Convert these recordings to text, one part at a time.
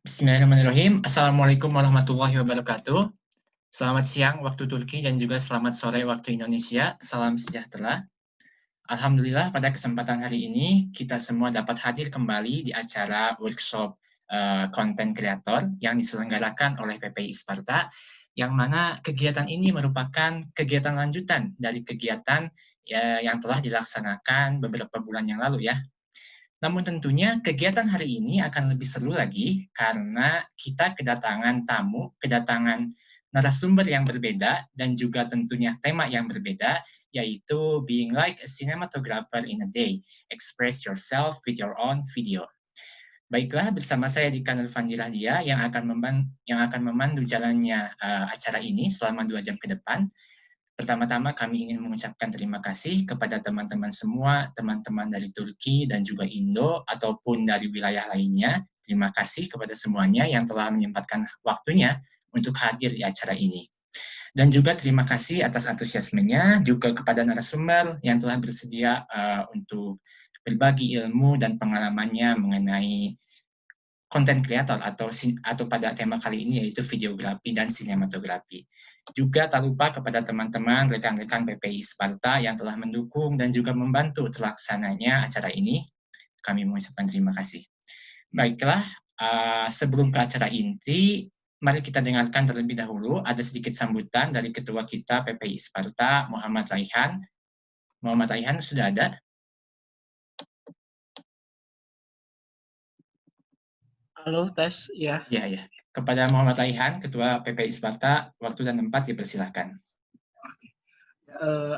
Bismillahirrahmanirrahim. Assalamualaikum warahmatullahi wabarakatuh. Selamat siang waktu Turki dan juga selamat sore waktu Indonesia. Salam sejahtera. Alhamdulillah pada kesempatan hari ini kita semua dapat hadir kembali di acara workshop content creator yang diselenggarakan oleh PPI Sparta, yang mana kegiatan ini merupakan kegiatan lanjutan dari kegiatan yang telah dilaksanakan beberapa bulan yang lalu ya. Namun tentunya kegiatan hari ini akan lebih seru lagi karena kita kedatangan tamu, kedatangan narasumber yang berbeda dan juga tentunya tema yang berbeda, yaitu Being Like a Cinematographer in a Day, Express Yourself with Your Own Video. Baiklah, bersama saya Dika Nurfandirahdia yang akan memandu jalannya acara ini selama 2 jam ke depan. Pertama-tama kami ingin mengucapkan terima kasih kepada teman-teman semua, teman-teman dari Turki dan juga Indo, ataupun dari wilayah lainnya. Terima kasih kepada semuanya yang telah menyempatkan waktunya untuk hadir di acara ini. Dan juga terima kasih atas antusiasmenya juga kepada narasumber yang telah bersedia untuk berbagi ilmu dan pengalamannya mengenai konten kreator atau pada tema kali ini yaitu videografi dan sinematografi. Juga tak lupa kepada teman-teman rekan-rekan PPI Sparta yang telah mendukung dan juga membantu terlaksananya acara ini. Kami mengucapkan terima kasih. Baiklah, sebelum ke acara inti, mari kita dengarkan terlebih dahulu ada sedikit sambutan dari ketua kita PPI Sparta, Muhammad Raihan. Muhammad Raihan sudah ada? Halo, tes, ya. Ya. Kepada Muhammad Raihan, Ketua PPI Sparta, waktu dan tempat dipersilakan.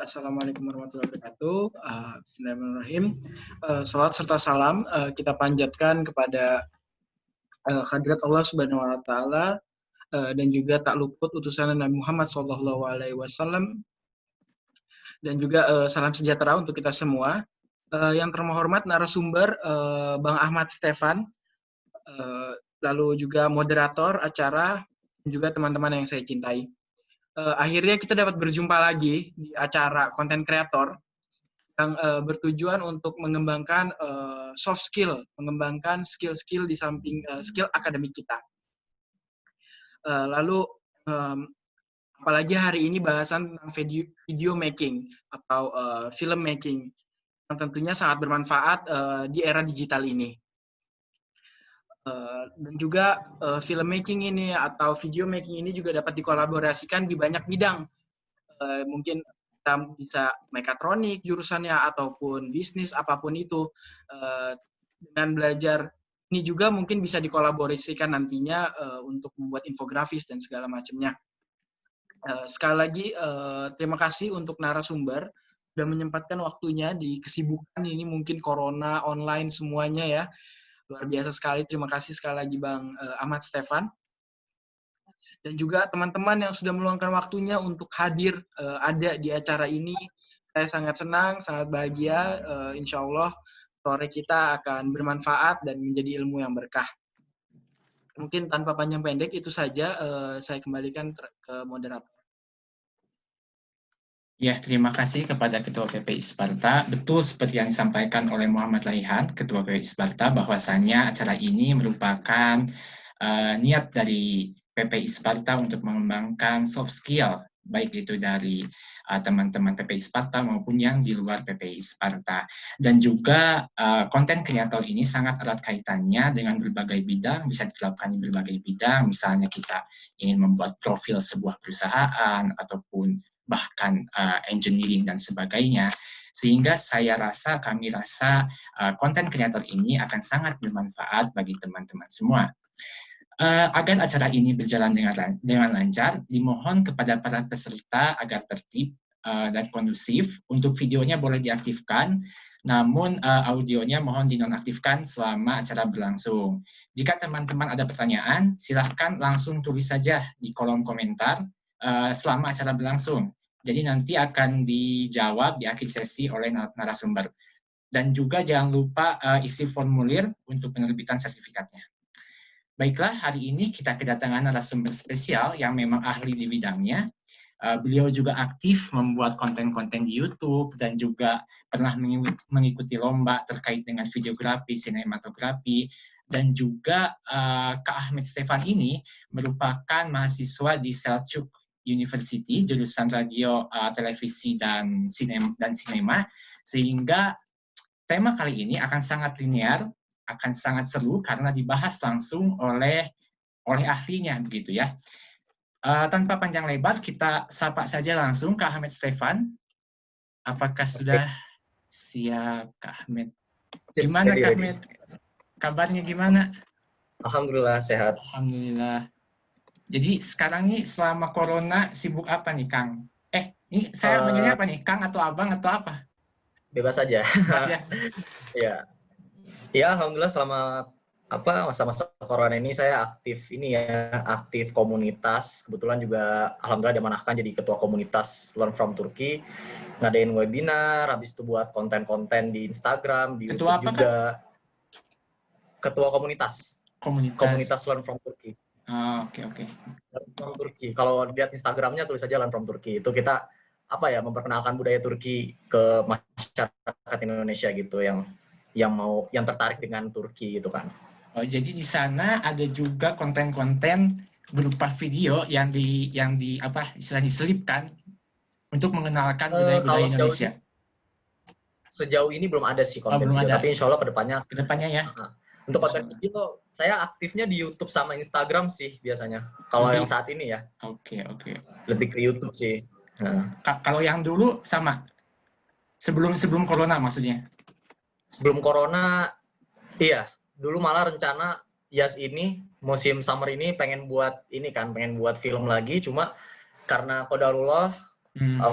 Assalamualaikum warahmatullahi wabarakatuh. Bismillahirrahmanirrahim. Salat serta salam kita panjatkan kepada hadirat Allah Subhanahu Wa Taala dan juga tak luput utusan Nabi Muhammad SAW dan juga salam sejahtera untuk kita semua. Yang terhormat narasumber Bang Ahmad Stefan, lalu juga moderator acara, dan juga teman-teman yang saya cintai. Akhirnya kita dapat berjumpa lagi di acara konten kreator yang bertujuan untuk mengembangkan soft skill, mengembangkan skill-skill di samping skill akademik kita. Lalu apalagi hari ini bahasan tentang video making atau film making yang tentunya sangat bermanfaat di era digital ini. Dan juga filmmaking ini atau video making ini juga dapat dikolaborasikan di banyak bidang. Mungkin kita bisa mekatronik jurusannya ataupun bisnis apapun itu. Dengan belajar ini juga mungkin bisa dikolaborasikan nantinya untuk membuat infografis dan segala macamnya. Sekali lagi terima kasih untuk narasumber sudah menyempatkan waktunya di kesibukan ini, mungkin corona online semuanya ya. Luar biasa sekali, terima kasih sekali lagi Bang Ahmad Stefan. Dan juga teman-teman yang sudah meluangkan waktunya untuk hadir ada di acara ini. Saya sangat senang, sangat bahagia. Insya Allah sore kita akan bermanfaat dan menjadi ilmu yang berkah. Mungkin tanpa panjang pendek, itu saja saya kembalikan ke moderator. Ya, terima kasih kepada Ketua PPI Sparta. Betul seperti yang disampaikan oleh Muhammad Raihan, Ketua PPI Sparta, bahwasannya acara ini merupakan niat dari PPI Sparta untuk mengembangkan soft skill, baik itu dari teman-teman PPI Sparta maupun yang di luar PPI Sparta. Dan juga konten kreator ini sangat erat kaitannya dengan berbagai bidang, bisa diterapkan di berbagai bidang, misalnya kita ingin membuat profil sebuah perusahaan, ataupun bahkan engineering dan sebagainya. Sehingga kami rasa konten kreator ini akan sangat bermanfaat bagi teman-teman semua. Agar acara ini berjalan dengan lancar, dimohon kepada para peserta agar tertib dan kondusif. Untuk videonya boleh diaktifkan, namun audionya mohon dinonaktifkan selama acara berlangsung. Jika teman-teman ada pertanyaan, silahkan langsung tulis saja di kolom komentar selama acara berlangsung. Jadi nanti akan dijawab di akhir sesi oleh narasumber. Dan juga jangan lupa isi formulir untuk penerbitan sertifikatnya. Baiklah, hari ini kita kedatangan narasumber spesial yang memang ahli di bidangnya. Beliau juga aktif membuat konten-konten di YouTube dan juga pernah mengikuti lomba terkait dengan videografi, sinematografi, dan juga Kak Ahmed Stefan ini merupakan mahasiswa di Selçuk University, jurusan radio, televisi, dan sinema, sehingga tema kali ini akan sangat linear, akan sangat seru karena dibahas langsung oleh ahlinya, begitu ya. Tanpa panjang lebar, kita sapa saja langsung Kak Ahmed Stefan. Apakah sudah siap, Kak Ahmed? Gimana, Kak Ahmed? Kabarnya gimana? Alhamdulillah, sehat. Alhamdulillah. Jadi sekarang nih selama corona sibuk apa nih, Kang? Ini saya manggilnya apa nih? Kang atau Abang atau apa? Bebas saja. Bebas ya? Ya, alhamdulillah selama masa-masa corona ini saya aktif komunitas. Kebetulan juga alhamdulillah dimanahkan jadi ketua komunitas Learn from Turkey, ngadain webinar, habis itu buat konten-konten di Instagram, di Ketua YouTube apa, juga. Kak? Ketua komunitas Learn from Turkey. Oke. Learn from Turkey. Kalau lihat Instagramnya tulis saja Learn from Turkey. Itu kita memperkenalkan budaya Turki ke masyarakat Indonesia gitu yang tertarik dengan Turki gitu kan. Oh, jadi di sana ada juga konten-konten berupa video yang diselipkan untuk mengenalkan budaya-budaya Indonesia. Sejauh ini belum ada sih konten video, tapi insya Allah kedepannya ya. Untuk konten video, saya aktifnya di YouTube sama Instagram sih biasanya. Kalau yang saat ini ya. Oke. Lebih ke YouTube sih. Kalau yang dulu sama? Sebelum corona maksudnya? Sebelum corona, iya. Dulu malah rencana ini musim summer ini pengen buat film lagi, cuma karena qadarullah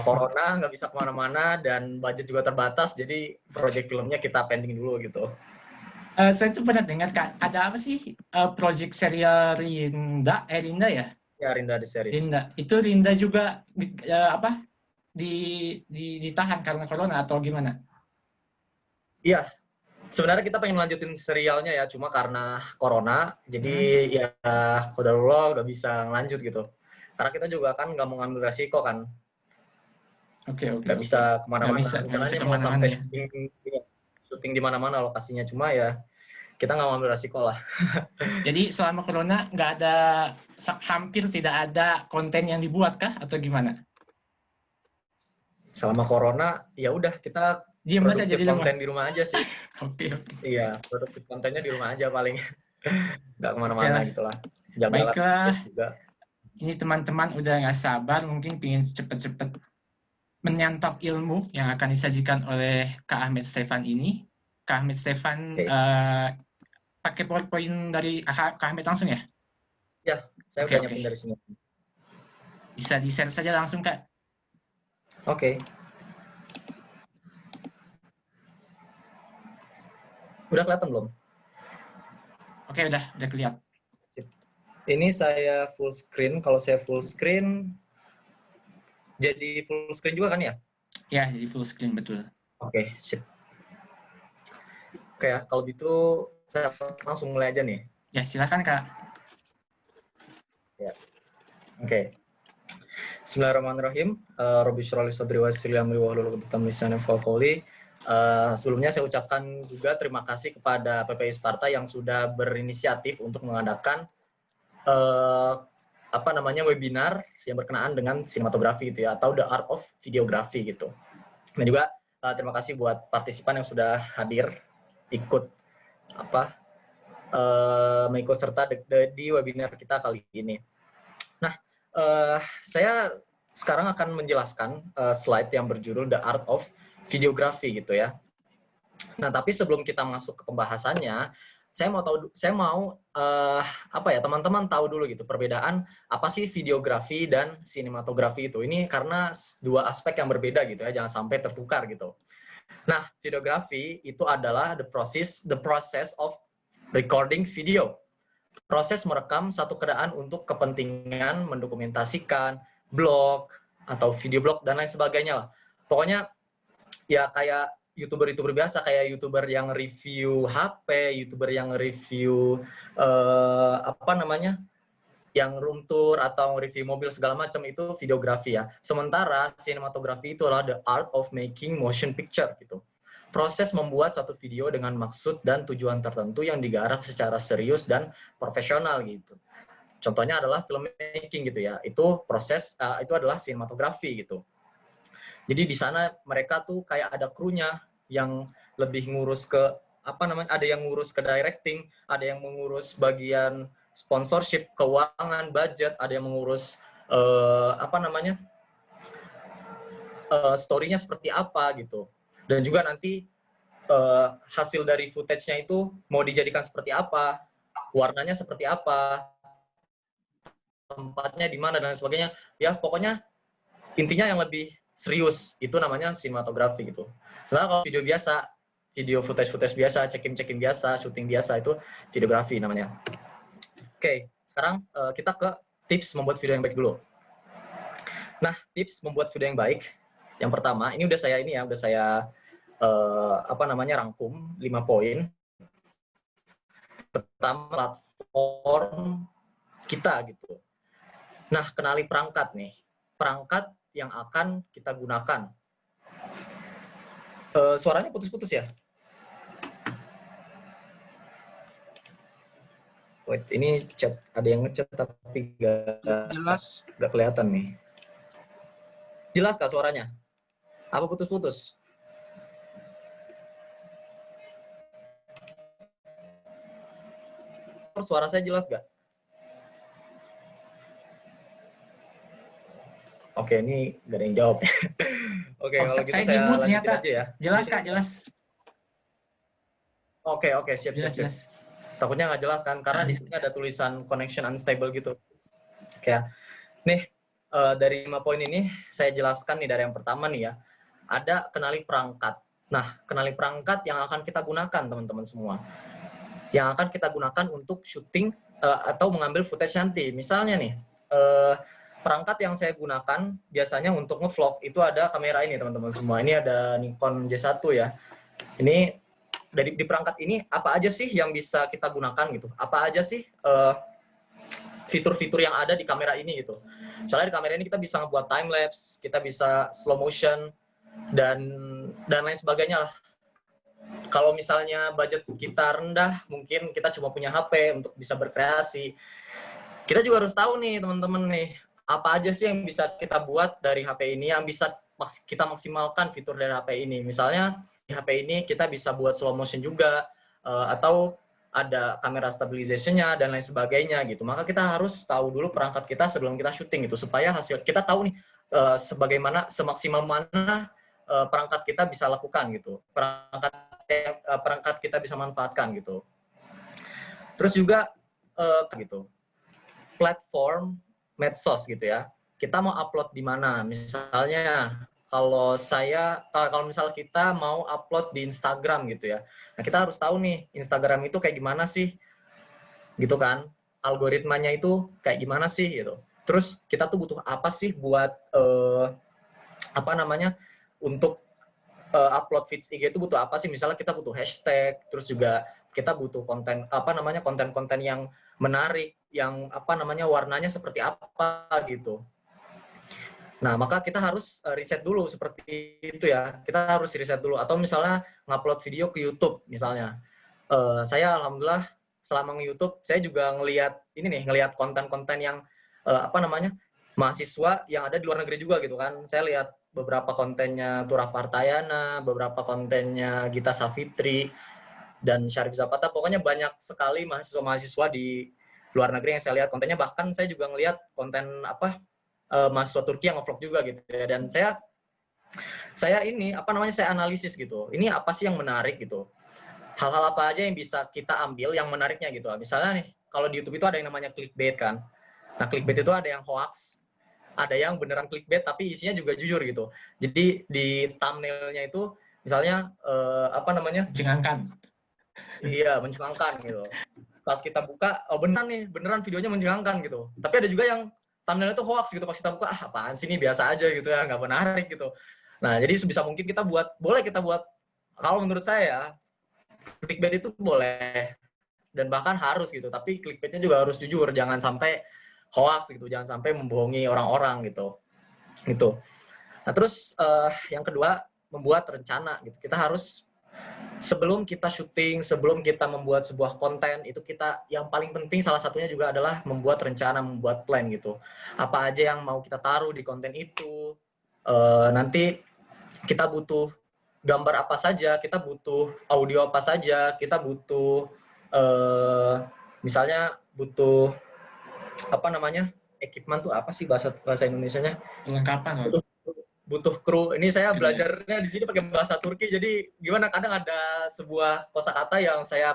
corona nggak bisa kemana-mana dan budget juga terbatas, jadi project filmnya kita pending dulu gitu. Saya tuh pernah dengar, Kak, ada apa sih project serial Rinda ya? Ya, Rinda the series. Rinda. Itu Rinda juga ditahan karena corona atau gimana? Iya. Sebenarnya kita pengen lanjutin serialnya ya, cuma karena corona, jadi ya qadarullah nggak bisa lanjut gitu. Karena kita juga kan nggak mau ngambil resiko kan. Oke. Nggak bisa kemana-mana. Rencananya mau sampai syuting di mana-mana lokasinya, cuma ya kita nggak mau ambil resiko lah. Jadi selama corona hampir tidak ada konten yang dibuat kah atau gimana? Selama corona ya udah kita produktif konten di rumah aja sih. Oke. Iya, produktif kontennya di rumah aja paling. Nggak kemana-mana gitulah. Baiklah. Ini teman-teman udah nggak sabar, mungkin pengen cepet-cepet menyantap ilmu yang akan disajikan oleh Kak Ahmed Stefan ini. Kak Ahmed Stefan pakai PowerPoint dari Kak Ahmed langsung ya? Ya, saya udah nyiapin dari sini. Bisa di-share saja langsung, Kak. Oke. Udah kelihatan belum? Oke, udah kelihatan. Ini saya full screen. Kalau saya full screen, jadi full screen juga kan ya? Ya, jadi full screen, betul. Oke, sip. Oke ya, kalau gitu saya langsung mulai aja nih. Ya, silakan, Kak. Ya. Oke. Bismillahirrahmanirrahim. Rabbi shrah li sadri wa yassir li amri wahlul 'uqdatam min lisani yafqahu qawli. Sebelumnya saya ucapkan juga terima kasih kepada PPI Sparta yang sudah berinisiatif untuk mengadakan webinar yang berkenaan dengan sinematografi gitu ya, atau the art of videography gitu. Dan juga terima kasih buat partisipan yang sudah hadir ikut mengikut serta di webinar kita kali ini. Nah, saya sekarang akan menjelaskan slide yang berjudul The Art of Videography gitu ya. Nah, tapi sebelum kita masuk ke pembahasannya, saya mau teman-teman tahu dulu gitu perbedaan apa sih videografi dan sinematografi itu. Ini karena dua aspek yang berbeda gitu ya, jangan sampai tertukar gitu. Nah, videografi itu adalah the process of recording video. Proses merekam satu keadaan untuk kepentingan mendokumentasikan blog atau video blog dan lain sebagainya lah. Pokoknya ya kayak YouTuber biasa, kayak YouTuber yang review HP, YouTuber yang review yang room tour atau review mobil segala macam, itu videografi ya. Sementara sinematografi itu adalah the art of making motion picture gitu. proses membuat satu video dengan maksud dan tujuan tertentu yang digarap secara serius dan profesional gitu. Contohnya adalah filmmaking gitu ya. Itu proses itu adalah sinematografi gitu. Jadi di sana mereka tuh kayak ada krunya yang lebih ngurus ke ada yang ngurus ke directing, ada yang mengurus bagian sponsorship, keuangan, budget, ada yang mengurus story-nya seperti apa gitu. Dan juga nanti hasil dari footage-nya itu mau dijadikan seperti apa, warnanya seperti apa, tempatnya di mana dan sebagainya. Ya pokoknya intinya yang lebih serius itu namanya sinematografi gitu. Nah kalau video biasa, video footage biasa, check-in biasa, syuting biasa itu videografi namanya. Oke, sekarang kita ke tips membuat video yang baik dulu. Nah, tips membuat video yang baik. Yang pertama, ini udah saya rangkum 5 poin. Pertama, platform kita gitu. Nah, kenali perangkat nih. Perangkat yang akan kita gunakan. Suaranya putus-putus ya? Wait, ini chat, ada yang ngechat tapi gak kelihatan nih. Jelas kah suaranya? Apa putus-putus? Suara saya jelas gak? Oke, ini gak ada yang jawab. Oke, kalau gitu saya lanjutin aja ya. Jelas Kak, jelas. Oke, siap. Jelas. Takutnya nggak jelas kan, karena di sini ada tulisan connection unstable gitu. Oke ya. Nih, dari 5 poin ini, saya jelaskan nih dari yang pertama nih ya. Ada kenali perangkat. Nah, kenali perangkat yang akan kita gunakan, teman-teman semua. Yang akan kita gunakan untuk syuting atau mengambil footage nanti. Misalnya nih, perangkat yang saya gunakan biasanya untuk nge-vlog itu ada kamera ini, teman-teman semua. Ini ada Nikon Z1 ya. Ini di perangkat ini apa aja sih yang bisa kita gunakan gitu? Apa aja sih fitur-fitur yang ada di kamera ini gitu? Misalnya di kamera ini kita bisa ngebuat time lapse, kita bisa slow motion dan lain sebagainya lah. Kalau misalnya budget kita rendah, mungkin kita cuma punya HP untuk bisa berkreasi. Kita juga harus tahu nih teman-teman nih, apa aja sih yang bisa kita buat dari HP ini yang bisa kita maksimalkan fitur dari HP ini. Misalnya di HP ini kita bisa buat slow motion juga, atau ada kamera stabilization-nya dan lain sebagainya gitu. Maka kita harus tahu dulu perangkat kita sebelum kita syuting gitu, supaya hasil kita tahu nih semaksimal mana perangkat kita bisa lakukan gitu, perangkat kita bisa manfaatkan gitu. Terus juga gitu, platform medsos gitu ya. Kita mau upload di mana? Misalnya kalau misal kita mau upload di Instagram gitu ya. Nah, kita harus tahu nih Instagram itu kayak gimana sih? Gitu kan? Algoritmanya itu kayak gimana sih gitu. Terus kita tuh butuh apa sih buat untuk upload feeds IG itu butuh apa sih? Misalnya kita butuh hashtag, terus juga kita butuh konten konten-konten yang menarik, yang warnanya seperti apa gitu. Nah, maka kita harus riset dulu seperti itu ya. Kita harus riset dulu. Atau misalnya ngupload video ke YouTube misalnya. Saya alhamdulillah selama nge-YouTube saya juga ngelihat konten-konten yang mahasiswa yang ada di luar negeri juga gitu kan. Saya lihat beberapa kontennya Turah Partayana, beberapa kontennya Gita Savitri dan Syarif Zapata. Pokoknya banyak sekali mahasiswa-mahasiswa di luar negeri yang saya lihat kontennya. Bahkan saya juga ngelihat konten mahasiswa Turki yang nge-vlog juga gitu ya. Dan saya analisis gitu. Ini apa sih yang menarik gitu? Hal-hal apa aja yang bisa kita ambil yang menariknya gitu. Misalnya nih, kalau di YouTube itu ada yang namanya clickbait kan. Nah, clickbait itu ada yang hoax, ada yang beneran clickbait tapi isinya juga jujur gitu. Jadi di thumbnailnya itu misalnya mencengangkan. Iya, mencengangkan gitu. Pas kita buka, oh beneran videonya mencengangkan gitu. Tapi ada juga yang thumbnailnya itu hoax gitu. Pas kita buka, apaan sih ini, biasa aja gitu ya, nggak menarik gitu. Nah, jadi sebisa mungkin boleh kita buat, kalau menurut saya clickbait itu boleh dan bahkan harus gitu. Tapi clickbaitnya juga harus jujur, jangan sampai hoax gitu, jangan sampai membohongi orang-orang gitu. Nah, terus yang kedua, membuat rencana gitu. Kita harus sebelum kita syuting, sebelum kita membuat sebuah konten, itu kita yang paling penting salah satunya juga adalah membuat rencana, membuat plan gitu. Apa aja yang mau kita taruh di konten itu, nanti kita butuh gambar apa saja, kita butuh audio apa saja, kita butuh misalnya butuh apa namanya, equipment tuh apa sih bahasa Indonesianya? Perlengkapan, Butuh kru. Ini saya belajarnya di sini pakai bahasa Turki, jadi gimana, kadang ada sebuah kosakata yang saya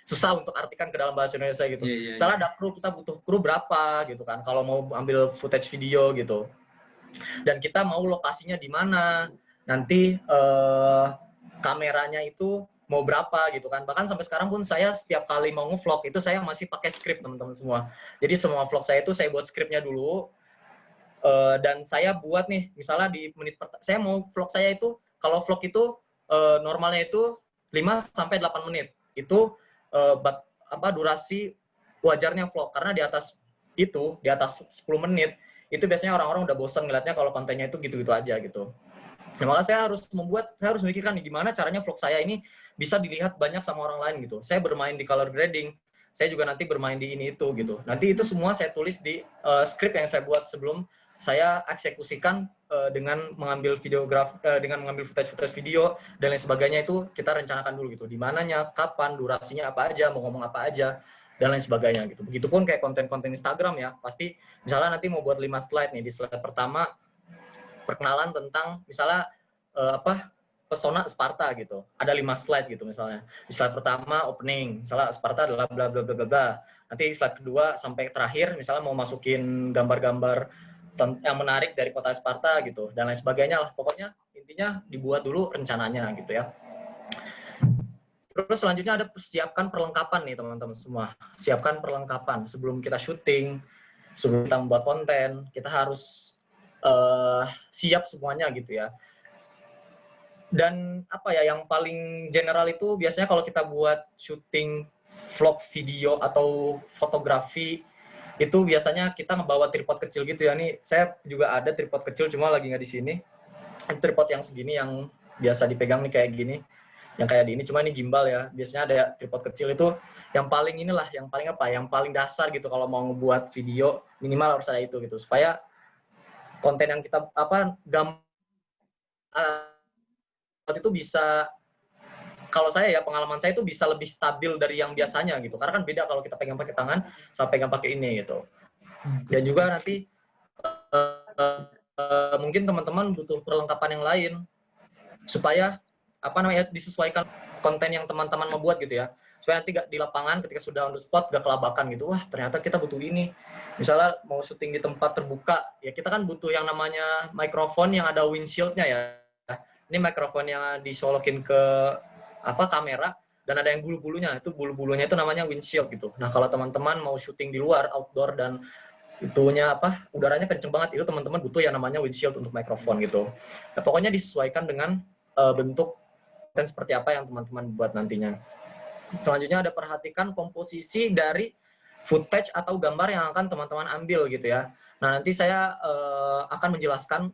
susah untuk artikan ke dalam bahasa Indonesia gitu. Misalnya ada kru, kita butuh kru berapa gitu kan, kalau mau ambil footage video gitu. Dan kita mau lokasinya di mana, nanti kameranya itu mau berapa gitu kan. Bahkan sampai sekarang pun saya setiap kali mau nge-vlog itu saya masih pakai skrip, teman-teman semua. Jadi semua vlog saya itu saya buat skripnya dulu. Dan saya buat nih, misalnya di menit saya mau vlog saya itu, kalau vlog itu normalnya itu 5-8 menit. Itu durasi wajarnya vlog, karena di atas 10 menit, itu biasanya orang-orang udah bosan ngeliatnya kalau kontennya itu gitu-gitu aja gitu. Nah, maka saya harus memikirkan nih, gimana caranya vlog saya ini bisa dilihat banyak sama orang lain gitu. Saya bermain di color grading, saya juga nanti bermain di ini itu gitu. Nanti itu semua saya tulis di skrip yang saya buat sebelum saya eksekusikan dengan mengambil dengan mengambil footage video dan lain sebagainya. Itu kita rencanakan dulu gitu, di mananya, kapan, durasinya apa aja, mau ngomong apa aja dan lain sebagainya gitu. Begitupun kayak konten-konten Instagram ya, pasti misalnya nanti mau buat 5 slide nih. Di slide pertama perkenalan tentang misalnya pesona Sparta gitu. Ada 5 slide gitu misalnya. Di slide pertama opening, misalnya Sparta adalah bla bla bla bla bla. Nanti slide kedua sampai terakhir misalnya mau masukin gambar-gambar yang menarik dari kota Sparta gitu dan lain sebagainya lah. Pokoknya intinya dibuat dulu rencananya gitu ya. Terus selanjutnya ada persiapkan perlengkapan nih teman-teman semua. Siapkan perlengkapan sebelum kita syuting, sebelum kita membuat konten, kita harus siap semuanya gitu ya. Dan apa ya, yang paling general itu biasanya kalau kita buat syuting vlog video atau fotografi, itu biasanya kita ngebawa tripod kecil gitu ya. Nih saya juga ada tripod kecil, cuma lagi nggak di sini. Tripod yang segini yang biasa dipegang nih kayak gini, yang kayak di ini, cuma ini gimbal ya. Biasanya ada tripod kecil itu yang paling yang paling dasar gitu kalau mau ngebuat video, minimal harus ada itu gitu, supaya konten yang kita itu bisa, kalau saya ya, pengalaman saya itu bisa lebih stabil dari yang biasanya gitu. Karena kan beda kalau kita pegang pakai tangan sama pegang pakai ini gitu. Dan juga nanti mungkin teman-teman butuh perlengkapan yang lain supaya disesuaikan konten yang teman-teman mau buat gitu ya. Supaya nanti di lapangan ketika sudah on the spot gak kelabakan gitu. Wah, ternyata kita butuh ini. Misalnya mau syuting di tempat terbuka, ya kita kan butuh yang namanya mikrofon yang ada windshield-nya ya. Ini mikrofon yang disolokin ke kamera dan ada yang bulu-bulunya. Itu bulu-bulunya itu namanya windshield gitu. Nah, kalau teman-teman mau syuting di luar, outdoor, dan itunya udaranya kenceng banget, itu teman-teman butuh yang namanya windshield untuk mikrofon gitu. Nah, pokoknya disesuaikan dengan bentuk dan seperti apa yang teman-teman buat nantinya. Selanjutnya ada perhatikan komposisi dari footage atau gambar yang akan teman-teman ambil gitu ya. Nah, nanti saya akan menjelaskan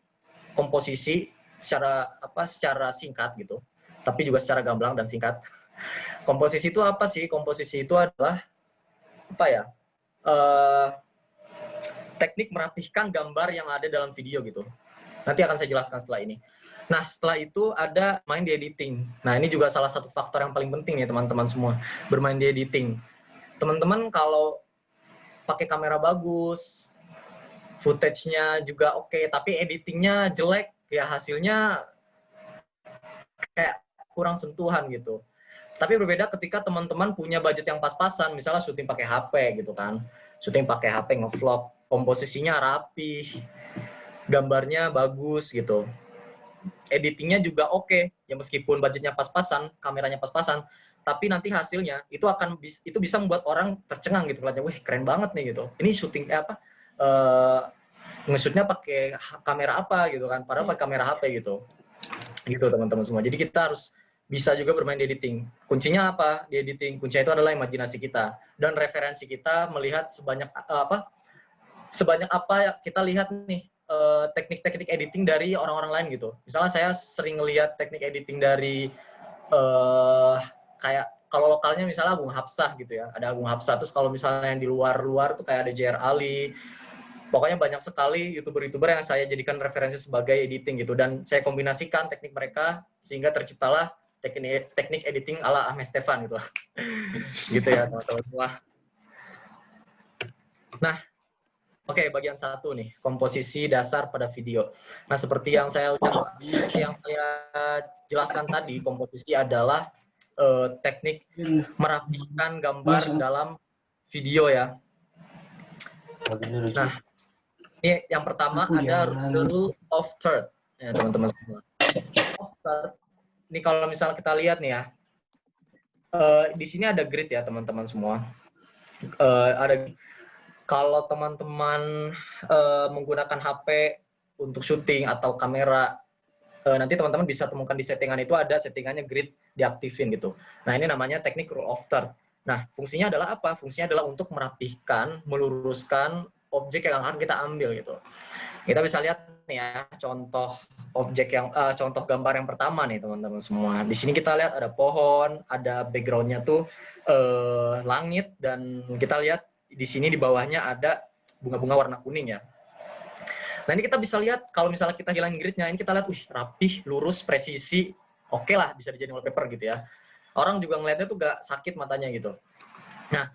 komposisi secara singkat gitu, tapi juga secara gamblang dan singkat. Komposisi itu apa sih? Komposisi itu adalah teknik merapihkan gambar yang ada dalam video gitu. Nanti akan saya jelaskan setelah ini. Nah, setelah itu ada main di editing. Nah, ini juga salah satu faktor yang paling penting ya teman-teman semua, bermain di editing. Teman-teman kalau pakai kamera bagus, footage-nya juga oke, tapi editingnya jelek, ya hasilnya kayak kurang sentuhan gitu. Tapi berbeda ketika teman-teman punya budget yang pas-pasan, misalnya syuting pakai HP gitu kan. Syuting pakai HP nge-vlog, komposisinya rapi, gambarnya bagus gitu. Editingnya juga oke, ya meskipun budgetnya pas-pasan, kameranya pas-pasan, tapi nanti hasilnya itu bisa membuat orang tercengang gitu, kelihatannya, wih keren banget nih gitu. Ini syuting nge-shootnya pakai kamera apa gitu kan, padahal pakai kamera HP gitu. Gitu teman-teman semua. Jadi kita harus bisa juga bermain di editing. Kuncinya apa di editing? Kuncinya itu adalah imajinasi kita dan referensi kita, melihat sebanyak apa kita lihat nih teknik-teknik editing dari orang-orang lain gitu. Misalnya saya sering ngelihat teknik editing dari kayak kalau lokalnya misalnya Agung Hapsah gitu ya, ada Agung Hapsah. Terus kalau misalnya yang di luar tuh kayak ada JR Ali. Pokoknya banyak sekali YouTuber-YouTuber yang saya jadikan referensi sebagai editing gitu, dan saya kombinasikan teknik mereka sehingga terciptalah teknik editing ala Ahmed Stefan gitu. Gitu ya teman-teman semua. Nah, oke, bagian satu nih, komposisi dasar pada video. Nah, seperti yang saya jelaskan tadi, komposisi adalah teknik merapikan gambar dalam video ya. Nah, ini yang pertama ada the rule of third, ya teman-teman semua. Ini kalau misal kita lihat nih ya, di sini ada grid ya teman-teman semua. Kalau teman-teman menggunakan HP untuk syuting atau kamera, nanti teman-teman bisa temukan di settingan itu ada settingannya grid diaktifin gitu. Nah, ini namanya teknik rule of third. Nah, fungsinya adalah apa? Fungsinya adalah untuk merapihkan, meluruskan objek yang akan kita ambil gitu. Kita bisa lihat nih ya contoh contoh gambar yang pertama nih teman-teman semua. Di sini kita lihat ada pohon, ada backgroundnya tuh langit, dan kita lihat di sini di bawahnya ada bunga-bunga warna kuning ya. Nah, ini kita bisa lihat kalau misalnya kita hilangin gridnya, ini kita lihat, rapih, lurus, presisi, oke lah bisa dijadiin wallpaper gitu ya. Orang juga ngeliatnya tuh gak sakit matanya gitu. Nah,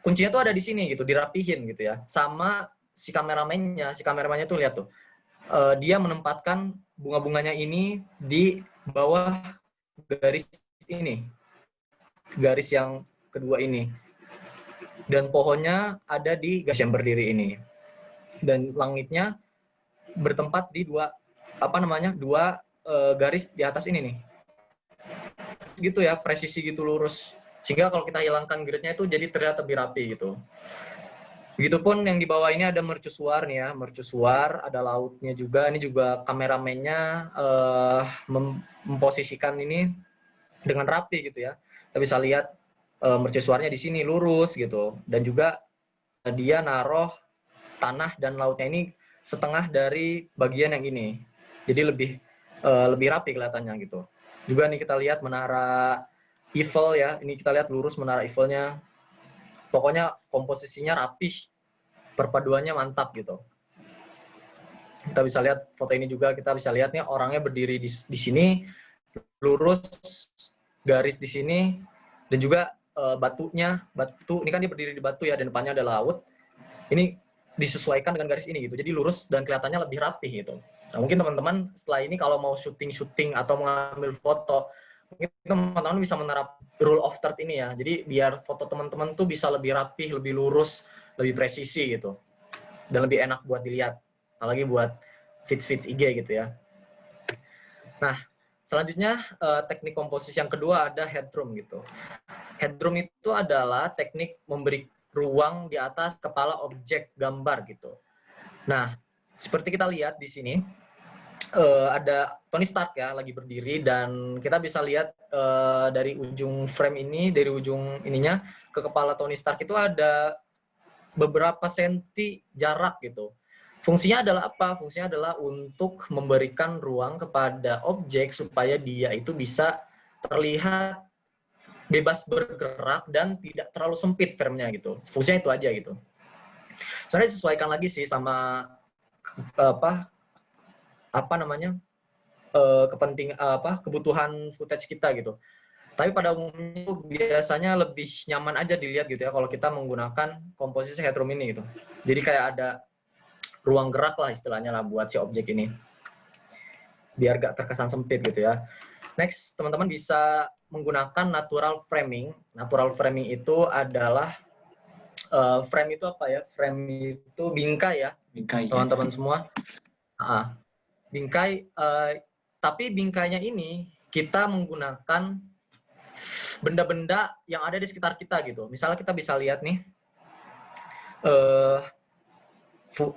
kuncinya tuh ada di sini gitu, dirapihin gitu ya. Sama si kameramennya tuh lihat tuh. Dia menempatkan bunga-bunganya ini di bawah garis ini. Garis yang kedua ini. Dan pohonnya ada di garis yang berdiri ini. Dan langitnya bertempat di dua garis di atas ini nih. Gitu ya, presisi gitu, lurus. Sehingga kalau kita hilangkan gridnya itu jadi terlihat lebih rapi gitu. Begitupun yang di bawah ini ada mercusuar nih ya, mercusuar, ada lautnya juga. Ini juga kameramennya memposisikan ini dengan rapi gitu ya. Kita bisa lihat mercusuarnya di sini lurus gitu, dan juga dia naruh tanah dan lautnya ini setengah dari bagian yang ini. Jadi lebih rapi kelihatannya gitu. Juga nih kita lihat menara Eiffel ya. Ini kita lihat lurus menara Eiffelnya. Pokoknya komposisinya rapih, perpaduannya mantap gitu. Kita bisa lihat foto ini juga, kita bisa lihat nih orangnya berdiri di sini, lurus, garis di sini, dan juga batu ini kan dia berdiri di batu ya, dan depannya ada laut. Ini disesuaikan dengan garis ini gitu, jadi lurus dan kelihatannya lebih rapih gitu. Nah, mungkin teman-teman setelah ini kalau mau syuting atau mengambil foto, mungkin teman-teman bisa menerap rule of third ini ya. Jadi biar foto teman-teman tuh bisa lebih rapih, lebih lurus, lebih presisi gitu. Dan lebih enak buat dilihat. Apalagi buat feeds IG gitu ya. Nah, selanjutnya teknik komposisi yang kedua ada headroom gitu. Headroom itu adalah teknik memberi ruang di atas kepala objek gambar gitu. Nah, seperti kita lihat di sini, ada Tony Stark ya lagi berdiri, dan kita bisa lihat dari ujung frame ini, dari ujung ininya ke kepala Tony Stark itu ada beberapa senti jarak gitu. Fungsinya adalah apa? Fungsinya adalah untuk memberikan ruang kepada objek supaya dia itu bisa terlihat bebas bergerak dan tidak terlalu sempit frame-nya gitu. Fungsinya itu aja gitu. Sebenarnya disesuaikan lagi sih sama kebutuhan footage kita gitu. Tapi pada umumnya biasanya lebih nyaman aja dilihat gitu ya kalau kita menggunakan komposisi headroom ini gitu. Jadi kayak ada ruang gerak lah istilahnya lah buat si objek ini. Biar gak terkesan sempit gitu ya. Next, teman-teman bisa menggunakan natural framing. Natural framing itu adalah frame itu apa ya? Frame itu bingkai ya, teman-teman semua. Bingkai, tapi bingkainya ini kita menggunakan benda-benda yang ada di sekitar kita gitu. Misalnya kita bisa lihat nih,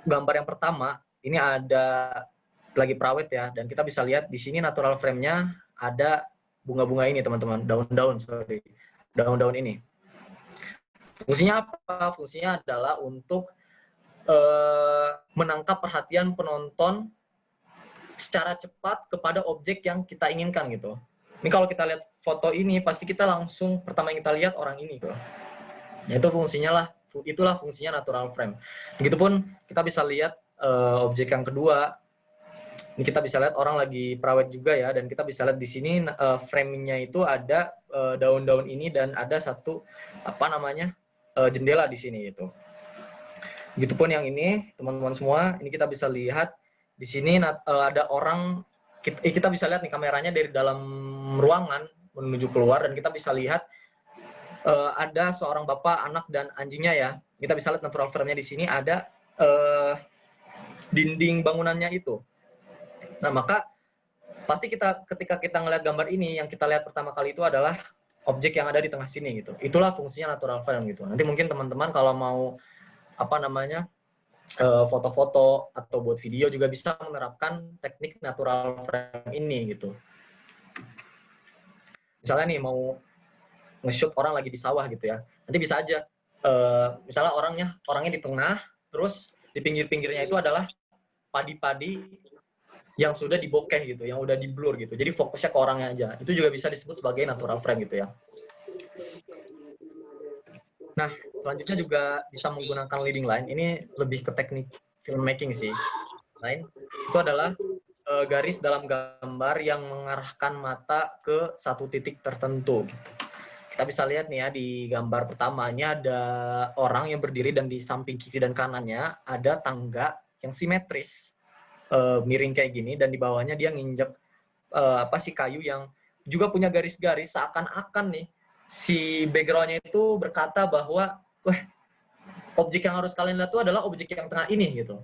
gambar yang pertama ini ada lagi perawet ya, dan kita bisa lihat di sini natural frame-nya ada bunga-bunga ini teman-teman, daun-daun ini. Fungsinya apa? Fungsinya adalah untuk menangkap perhatian penonton secara cepat kepada objek yang kita inginkan gitu. Ini kalau kita lihat foto ini, pasti kita langsung pertama yang kita lihat orang ini. Nah, itu fungsinya lah, itulah fungsinya natural frame. Begitupun kita bisa lihat objek yang kedua. Ini kita bisa lihat orang lagi perawat juga ya, dan kita bisa lihat di sini frame-nya itu ada daun-daun ini dan ada satu jendela di sini itu. Begitupun yang ini, teman-teman semua, ini kita bisa lihat di sini ada orang. Kita bisa lihat nih kameranya dari dalam ruangan menuju keluar, dan kita bisa lihat ada seorang bapak, anak, dan anjingnya ya. Kita bisa lihat natural frame-nya di sini ada dinding bangunannya itu. Nah, maka pasti ketika kita ngelihat gambar ini, yang kita lihat pertama kali itu adalah objek yang ada di tengah sini gitu. Itulah fungsinya natural frame gitu. Nanti mungkin teman-teman kalau mau foto-foto atau buat video juga bisa menerapkan teknik natural frame ini gitu. Misalnya nih mau nge-shoot orang lagi di sawah gitu ya, nanti bisa aja misalnya orangnya di tengah, terus di pinggir-pinggirnya itu adalah padi-padi yang sudah dibokeh gitu, yang udah di blur gitu, jadi fokusnya ke orangnya aja. Itu juga bisa disebut sebagai natural frame gitu ya. Nah, selanjutnya juga bisa menggunakan leading line. Ini lebih ke teknik filmmaking sih. Line itu adalah garis dalam gambar yang mengarahkan mata ke satu titik tertentu gitu. Kita bisa lihat nih ya di gambar pertamanya ada orang yang berdiri, dan di samping kiri dan kanannya ada tangga yang simetris, miring kayak gini, dan di bawahnya dia nginjek kayu yang juga punya garis-garis, seakan-akan nih si background-nya itu berkata bahwa objek yang harus kalian lihat itu adalah objek yang tengah ini gitu.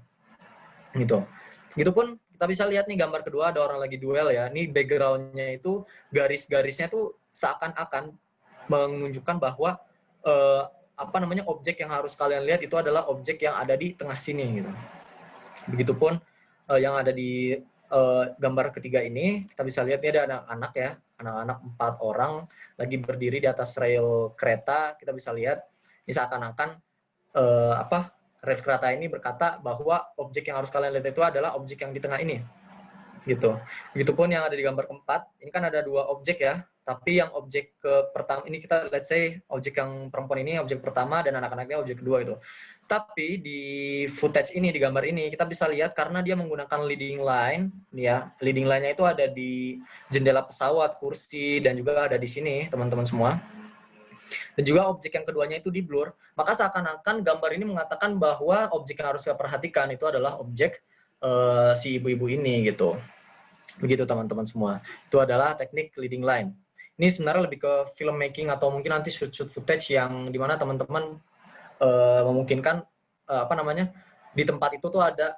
Begitupun kita bisa lihat nih gambar kedua, ada orang lagi duel ya. Ini background-nya itu garis-garisnya tuh seakan-akan menunjukkan bahwa objek yang harus kalian lihat itu adalah objek yang ada di tengah sini gitu. Begitupun yang ada di gambar ketiga ini, kita bisa lihat ini ada anak-anak ya, anak-anak 4 orang lagi berdiri di atas rel kereta. Kita bisa lihat ini seakan-akan rel kereta ini berkata bahwa objek yang harus kalian lihat itu adalah objek yang di tengah ini gitu. Begitupun yang ada di gambar keempat, ini kan ada 2 objek ya, tapi yang objek pertama ini kita let's say objek yang perempuan ini objek pertama dan anak-anaknya objek kedua itu. Tapi di footage ini, di gambar ini kita bisa lihat karena dia menggunakan leading line ya, leading line-nya itu ada di jendela pesawat, kursi, dan juga ada di sini teman-teman semua. Dan juga objek yang keduanya itu di blur, maka seakan-akan gambar ini mengatakan bahwa objek yang harus kita perhatikan itu adalah objek si ibu-ibu ini gitu. Begitu teman-teman semua. Itu adalah teknik leading line. Ini sebenarnya lebih ke filmmaking atau mungkin nanti shoot footage yang dimana teman-teman memungkinkan di tempat itu tuh ada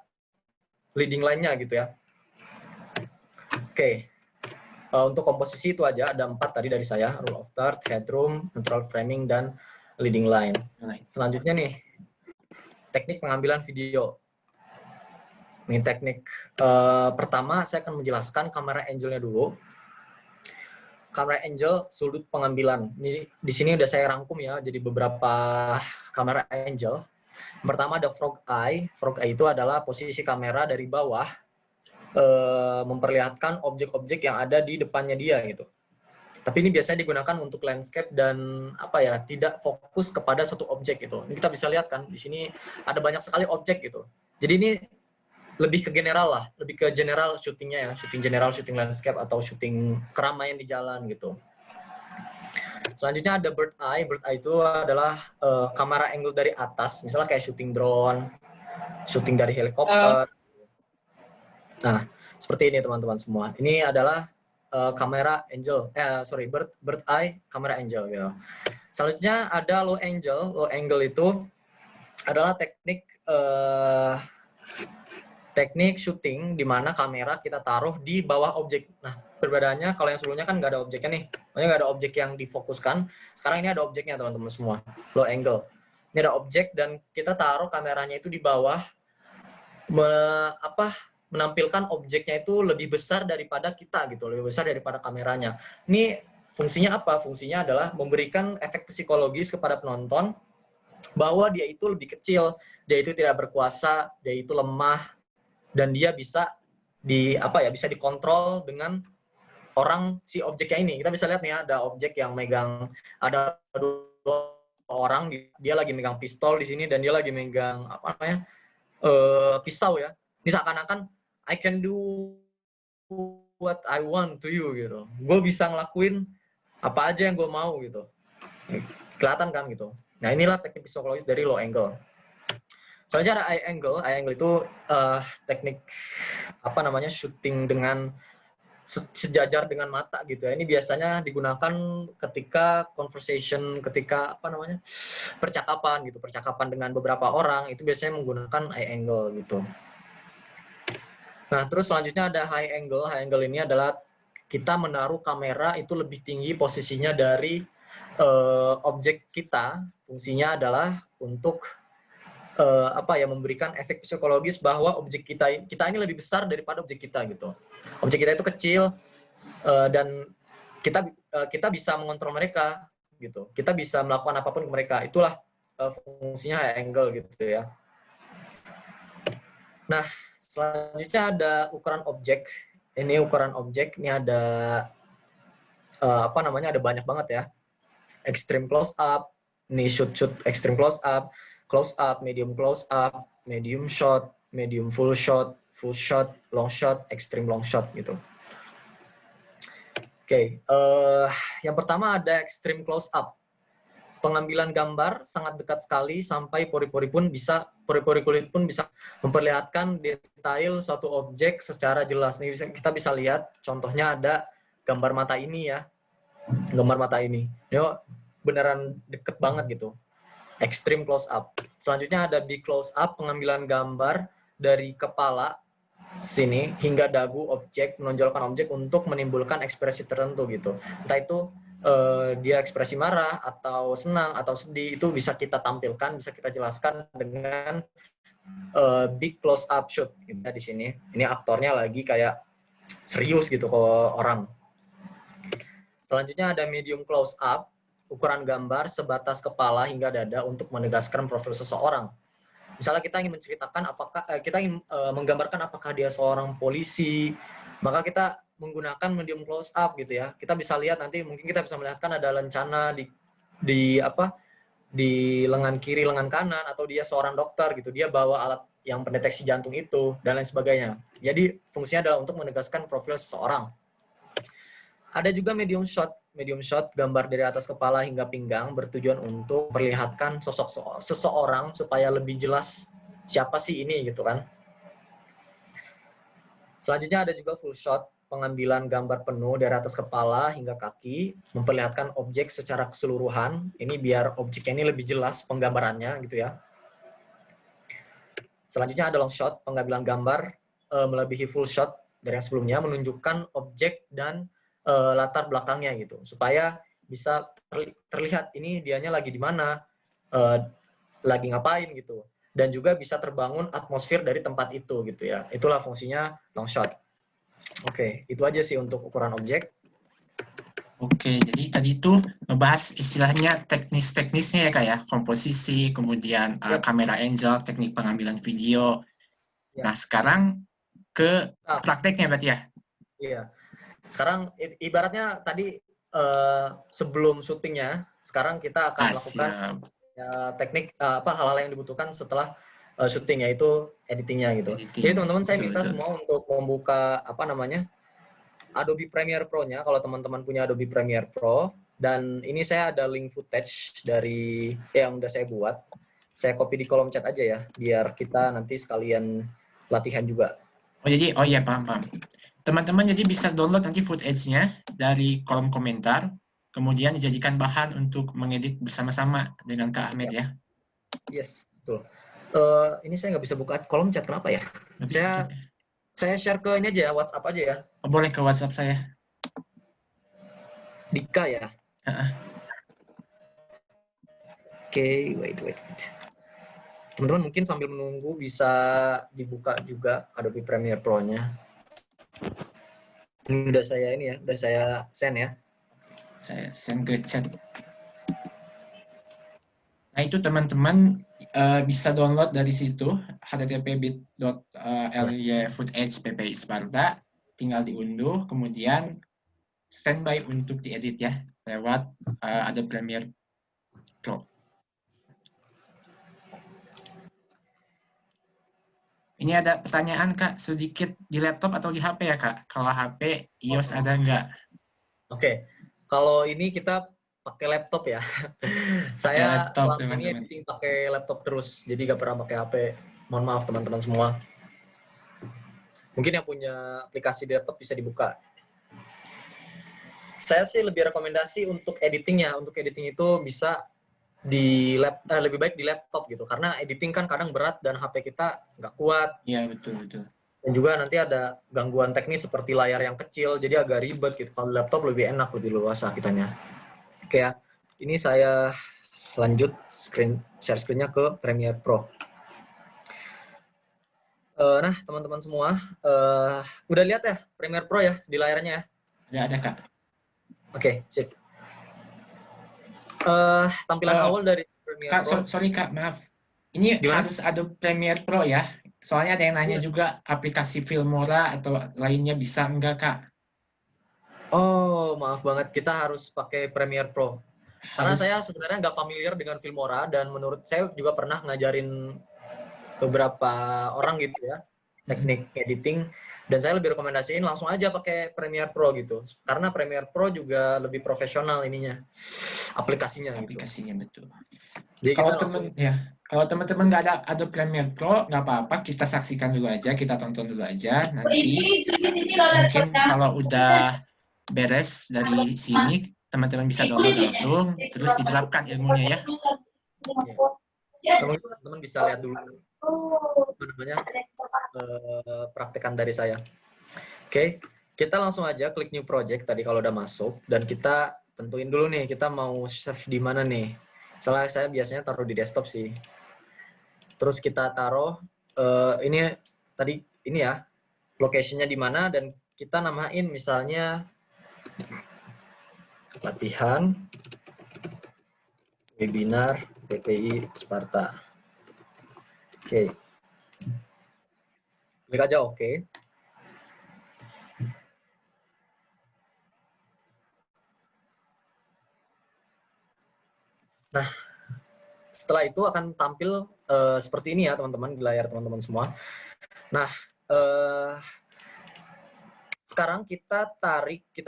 leading line-nya gitu ya. Oke. Untuk komposisi itu aja, ada 4 tadi dari saya, rule of third, headroom, natural framing, dan leading line. Selanjutnya nih, teknik pengambilan video. Ini teknik pertama, saya akan menjelaskan kamera angle-nya dulu. Kamera angle, sudut pengambilan. Ini di sini udah saya rangkum ya, jadi beberapa kamera angle. Pertama ada frog eye. Frog eye itu adalah posisi kamera dari bawah memperlihatkan objek-objek yang ada di depannya dia gitu. Tapi ini biasanya digunakan untuk landscape dan tidak fokus kepada satu objek gitu. Ini kita bisa lihat kan di sini ada banyak sekali objek gitu. Jadi ini lebih ke general lah, lebih ke general syutingnya ya, syuting general, syuting landscape atau syuting keramaian di jalan gitu. Selanjutnya ada bird eye. Bird eye itu adalah kamera angle dari atas, misalnya kayak syuting drone, syuting dari helikopter. Nah, seperti ini teman-teman semua. Ini adalah kamera angle, bird eye, kamera angle gitu. Selanjutnya ada low angle. Low angle itu adalah teknik syuting di mana kamera kita taruh di bawah objek. Nah, perbedaannya kalau yang sebelumnya kan nggak ada objeknya nih. Makanya nggak ada objek yang difokuskan. Sekarang ini ada objeknya teman-teman semua. Low angle. Ini ada objek dan kita taruh kameranya itu di bawah, menampilkan objeknya itu lebih besar daripada kita gitu, lebih besar daripada kameranya. Ini fungsinya apa? Fungsinya adalah memberikan efek psikologis kepada penonton bahwa dia itu lebih kecil, dia itu tidak berkuasa, dia itu lemah, dan dia bisa bisa dikontrol dengan orang si objeknya ini. Kita bisa lihat nih ya, ada objek yang megang, ada 2 orang, dia lagi megang pistol di sini dan dia lagi megang apa namanya pisau ya. Ini seakan-akan I can do what I want to you gitu. Gue bisa ngelakuin apa aja yang gue mau gitu. Kelihatan kan gitu. Nah inilah teknik psikologis dari low angle. Soalnya ada eye angle itu teknik apa namanya shooting dengan sejajar dengan mata gitu ya. Ini biasanya digunakan ketika conversation, ketika apa namanya percakapan dengan beberapa orang itu biasanya menggunakan eye angle gitu. Nah terus selanjutnya ada high angle. High angle ini adalah kita menaruh kamera itu lebih tinggi posisinya dari objek kita. Fungsinya adalah untuk memberikan efek psikologis bahwa objek kita ini lebih besar daripada objek kita gitu. Objek kita itu kecil dan kita bisa mengontrol mereka gitu. Kita bisa melakukan apapun ke mereka. Itulah fungsinya high angle gitu ya. Nah, selanjutnya ada ukuran objek. Ini ukuran objek, ini ada ada banyak banget ya. Extreme close up, ini shoot extreme close up, medium close up, medium shot, medium full shot, long shot, extreme long shot gitu. Oke, yang pertama ada extreme close up. Pengambilan gambar sangat dekat sekali sampai pori-pori kulit pun bisa memperlihatkan detail suatu objek secara jelas. Nih kita bisa lihat contohnya ada gambar mata ini ya. Gambar mata ini. Ini beneran deket banget gitu. Extreme close up. Selanjutnya ada big close up, pengambilan gambar dari kepala sini hingga dagu objek, menonjolkan objek untuk menimbulkan ekspresi tertentu gitu. Entah itu dia ekspresi marah atau senang atau sedih, itu bisa kita tampilkan, bisa kita jelaskan dengan big close up shot gitu di sini. Ini aktornya lagi kayak serius gitu ke orang. Selanjutnya ada medium close up, ukuran gambar sebatas kepala hingga dada untuk menegaskan profil seseorang. Misalnya kita ingin menceritakan menggambarkan apakah dia seorang polisi, maka kita menggunakan medium close up gitu ya. Kita bisa lihat nanti, mungkin kita bisa melihatkan ada lencana di lengan kiri, lengan kanan, atau dia seorang dokter gitu. Dia bawa alat yang pendeteksi jantung itu dan lain sebagainya. Jadi fungsinya adalah untuk menegaskan profil seseorang. Ada juga medium shot, gambar dari atas kepala hingga pinggang bertujuan untuk memperlihatkan sosok seseorang supaya lebih jelas siapa sih ini gitu kan. Selanjutnya ada juga full shot, pengambilan gambar penuh dari atas kepala hingga kaki, memperlihatkan objek secara keseluruhan. Ini biar objeknya ini lebih jelas penggambarannya gitu ya. Selanjutnya ada long shot, pengambilan gambar melebihi full shot dari yang sebelumnya, menunjukkan objek dan latar belakangnya gitu, supaya bisa terlihat ini dianya lagi di mana, lagi ngapain gitu, dan juga bisa terbangun atmosfer dari tempat itu gitu ya. Itulah fungsinya long shot. Oke, itu aja sih untuk ukuran objek. Oke, jadi tadi itu ngebahas istilahnya teknis-teknisnya ya Kak ya, komposisi, kemudian kamera angle, teknik pengambilan video. Nah, sekarang ke prakteknya berarti ya? Iya. Sekarang ibaratnya tadi sebelum syutingnya, sekarang kita akan melakukan teknik hal-hal yang dibutuhkan setelah syuting, yaitu editingnya gitu. Jadi teman-teman saya minta semua untuk membuka Adobe Premiere Pro-nya kalau teman-teman punya Adobe Premiere Pro, dan ini saya ada link footage dari yang udah saya buat. Saya copy di kolom chat aja ya, biar kita nanti sekalian latihan juga. Oh iya, paham. Teman-teman jadi bisa download nanti footage-nya dari kolom komentar, kemudian dijadikan bahan untuk mengedit bersama-sama dengan Kak Ahmed ya. Yes, betul. Ini saya nggak bisa buka kolom chat, kenapa ya? Saya share ke ini aja ya, WhatsApp aja ya. Oh, boleh ke WhatsApp saya. Dika ya? Oke, wait. Teman-teman mungkin sambil menunggu bisa dibuka juga Adobe Premiere Pro-nya. Ini udah saya send ya. Saya send ke chat. Nah, itu teman-teman bisa download dari situ, http://bit.ly/footage ppi Sparta, tinggal diunduh, kemudian standby untuk diedit ya lewat Adobe Premiere Pro. Ini ada pertanyaan Kak, sedikit di laptop atau di HP ya Kak? Kalau HP, iOS ada nggak? Oke, kalau ini kita pakai laptop ya. Pakai Saya laptop selama ini teman-teman. editing pakai laptop terus, jadi nggak pernah pakai HP. Mohon maaf teman-teman semua. Mungkin yang punya aplikasi di laptop bisa dibuka. Saya sih lebih rekomendasi untuk editingnya. Untuk editing itu bisa lebih baik di laptop gitu, karena editing kan kadang berat dan HP kita nggak kuat. Iya betul. Dan juga nanti ada gangguan teknis seperti layar yang kecil, jadi agak ribet gitu. Kalau laptop lebih enak, lebih luas kitanya. Oke ya, ini saya lanjut share screen-nya ke Premiere Pro. Nah, teman-teman semua, udah lihat ya Premiere Pro ya di layarnya ya? Ada Kak. Oke, sip. Tampilan awal dari Premiere Kak, Pro. sorry Kak, maaf. Ini Gimana? harus Adobe Premiere Pro ya? Soalnya ada yang nanya juga aplikasi Filmora atau lainnya bisa enggak Kak? Oh, maaf banget. Kita harus pakai Premiere Pro. Karena saya sebenarnya nggak familiar dengan Filmora, dan menurut saya juga pernah ngajarin beberapa orang gitu ya, teknik editing, dan saya lebih rekomendasiin langsung aja pakai Premiere Pro gitu. Karena Premiere Pro juga lebih profesional ininya, aplikasinya gitu. Aplikasinya betul. Jadi kalau teman-teman nggak ada Adobe Premiere Pro, nggak apa-apa, kita saksikan dulu aja, kita tonton dulu aja. Nanti mungkin kalau udah beres dari sini, teman-teman bisa download langsung, terus diterapkan ilmunya ya. Teman-teman bisa lihat dulu apa namanya praktekan dari saya. Oke, kita langsung aja klik new project tadi kalau udah masuk, dan kita tentuin dulu nih kita mau save di mana nih. Misalnya saya biasanya taruh di desktop sih. Terus kita taruh ini tadi ini ya, location-nya di mana, dan kita namain misalnya latihan webinar PPI Sparta. Oke. Klik aja oke. Nah, setelah itu akan tampil seperti ini ya teman-teman, di layar teman-teman semua. Nah, sekarang kita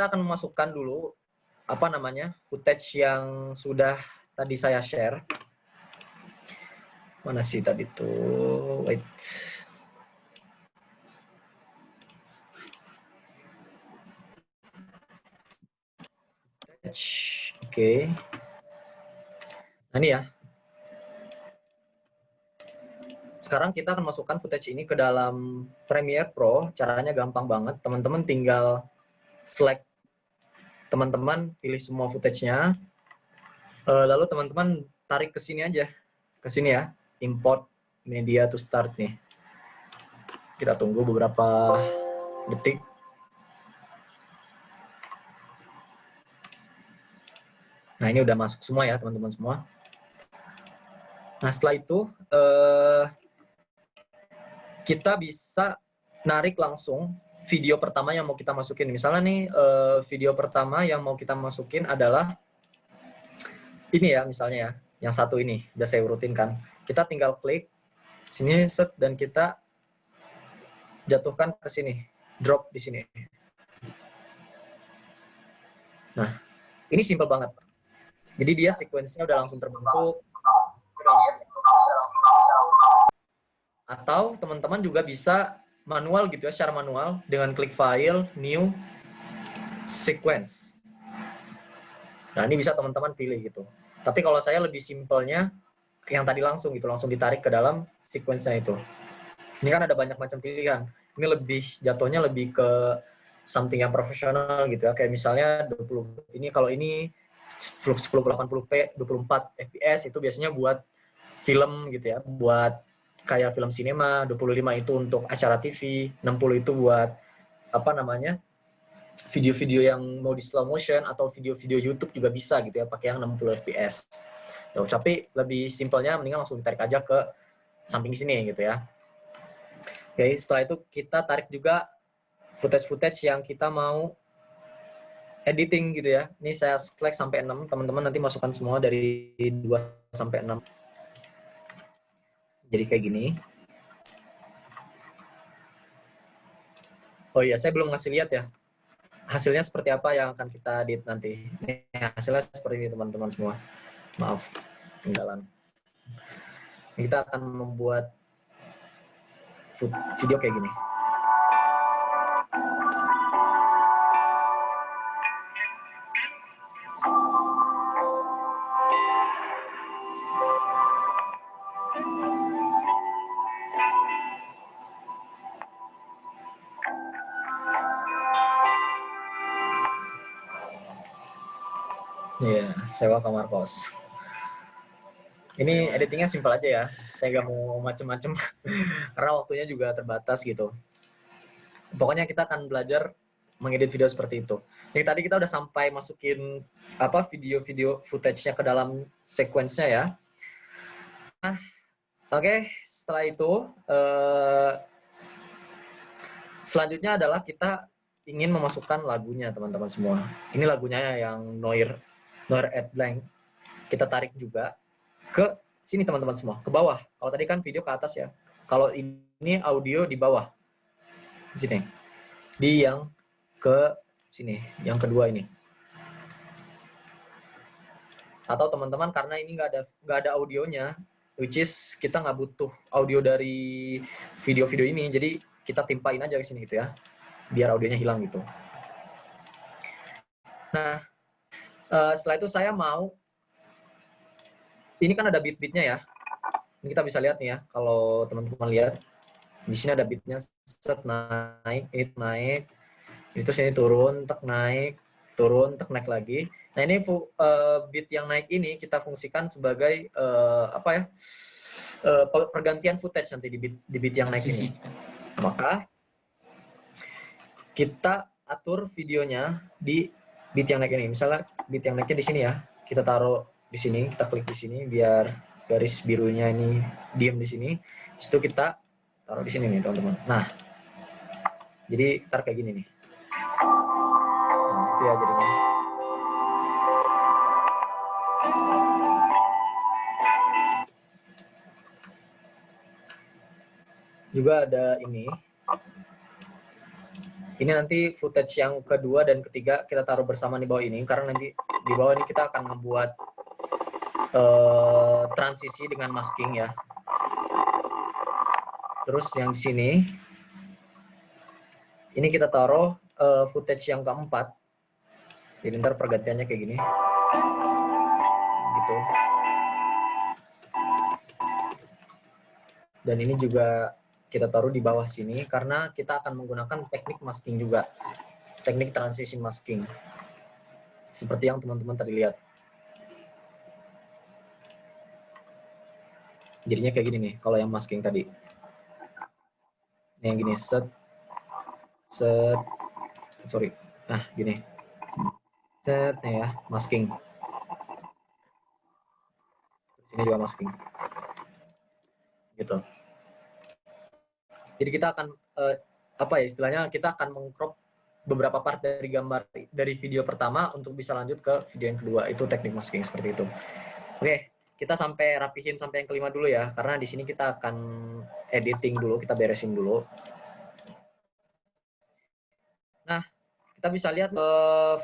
akan memasukkan dulu apa namanya footage yang sudah tadi saya share. Mana sih tadi tuh? Wait. Oke. Nah ini ya. Sekarang kita akan masukkan footage ini ke dalam Premiere Pro. Caranya gampang banget. Teman-teman tinggal select, teman-teman pilih semua footage-nya. Lalu teman-teman tarik ke sini aja. Ke sini ya. Import media to start nih. Kita tunggu beberapa detik. Nah ini udah masuk semua ya teman-teman semua. Nah setelah itu kita bisa narik langsung video pertama yang mau kita masukin. Misalnya nih video pertama yang mau kita masukin adalah ini ya, misalnya ya, yang satu ini udah saya urutin kan. Kita tinggal klik sini set, dan kita jatuhkan ke sini, drop di sini. Nah ini simple banget. Jadi dia sequence-nya udah langsung terbentuk. Atau teman-teman juga bisa manual gitu ya, secara manual dengan klik file, new, sequence. Nah ini bisa teman-teman pilih gitu. Tapi kalau saya lebih simpelnya yang tadi langsung gitu, langsung ditarik ke dalam sequence-nya itu. Ini kan ada banyak macam pilihan. Ini lebih jatuhnya lebih ke something yang profesional gitu ya. Kayak misalnya 20 ini, kalau ini 1080p 24 fps itu biasanya buat film gitu ya, buat kayak film sinema, 25 itu untuk acara TV, 60 itu buat apa namanya, video-video yang mau di slow motion atau video-video YouTube juga bisa gitu ya, pakai yang 60 fps. Nah, tapi lebih simpelnya mendingan langsung ditarik aja ke samping sini gitu ya. Oke, setelah itu kita tarik juga footage-footage yang kita mau editing gitu ya. Ini saya select sampai 6, teman-teman nanti masukkan semua dari 2 sampai 6. Jadi kayak gini. Oh iya, saya belum ngasih lihat ya. Hasilnya seperti apa yang akan kita edit nanti. Ini hasilnya seperti ini teman-teman semua. Maaf, ketinggalan. Kita akan membuat video kayak gini. Iya, sewa kamar kos. Ini editingnya simpel aja ya. Saya nggak mau macem-macem karena waktunya juga terbatas gitu. Pokoknya kita akan belajar mengedit video seperti itu. Jadi tadi kita udah sampai masukin video-video footage-nya ke dalam sequence-nya ya. Nah, oke, setelah itu selanjutnya adalah kita ingin memasukkan lagunya teman-teman semua. Ini lagunya yang Noir Add Blank. Kita tarik juga ke sini teman-teman semua, ke bawah. Kalau tadi kan video ke atas ya. Kalau ini audio di bawah. Di sini. Di yang ke sini, yang kedua ini. Atau teman-teman karena ini nggak ada audionya, which is kita nggak butuh audio dari video-video ini, jadi kita timpain aja ke sini gitu ya, biar audionya hilang gitu. Nah, setelah itu saya mau, ini kan ada beat-beatnya ya. Ini kita bisa lihat nih ya, kalau teman-teman lihat di sini ada beatnya, set naik, naik, itu sini turun, tek naik, turun, tek naik lagi. Nah ini beat yang naik ini kita fungsikan sebagai pergantian footage nanti di beat yang naik ini. Maka kita atur videonya di beat yang naik ini. Misalnya beat yang naiknya di sini ya, kita taruh di sini, kita klik di sini biar garis birunya ini diem di sini. Habis itu kita taruh di sini nih teman-teman. Nah, jadi ntar kayak gini nih. Nah, itu ya jadinya. Juga ada ini. Ini nanti footage yang kedua dan ketiga kita taruh bersama di bawah ini, karena nanti di bawah ini kita akan membuat transisi dengan masking ya. Terus yang di sini, ini kita taruh footage yang keempat. Jadi ntar pergantiannya kayak gini. Gitu. Dan ini juga kita taruh di bawah sini karena kita akan menggunakan teknik masking juga. Teknik transisi masking. Seperti yang teman-teman tadi lihat. Jadinya kayak gini nih kalau yang masking tadi. Ini yang gini, set. Sorry. Nah, gini. Set ya, masking. Ini juga masking. Gitu. Jadi kita akan istilahnya kita akan mengcrop beberapa part dari gambar dari video pertama untuk bisa lanjut ke video yang kedua. Itu teknik masking seperti itu. Oke, kita sampai rapihin sampai yang kelima dulu ya, karena di sini kita akan editing dulu, kita beresin dulu. Nah, kita bisa lihat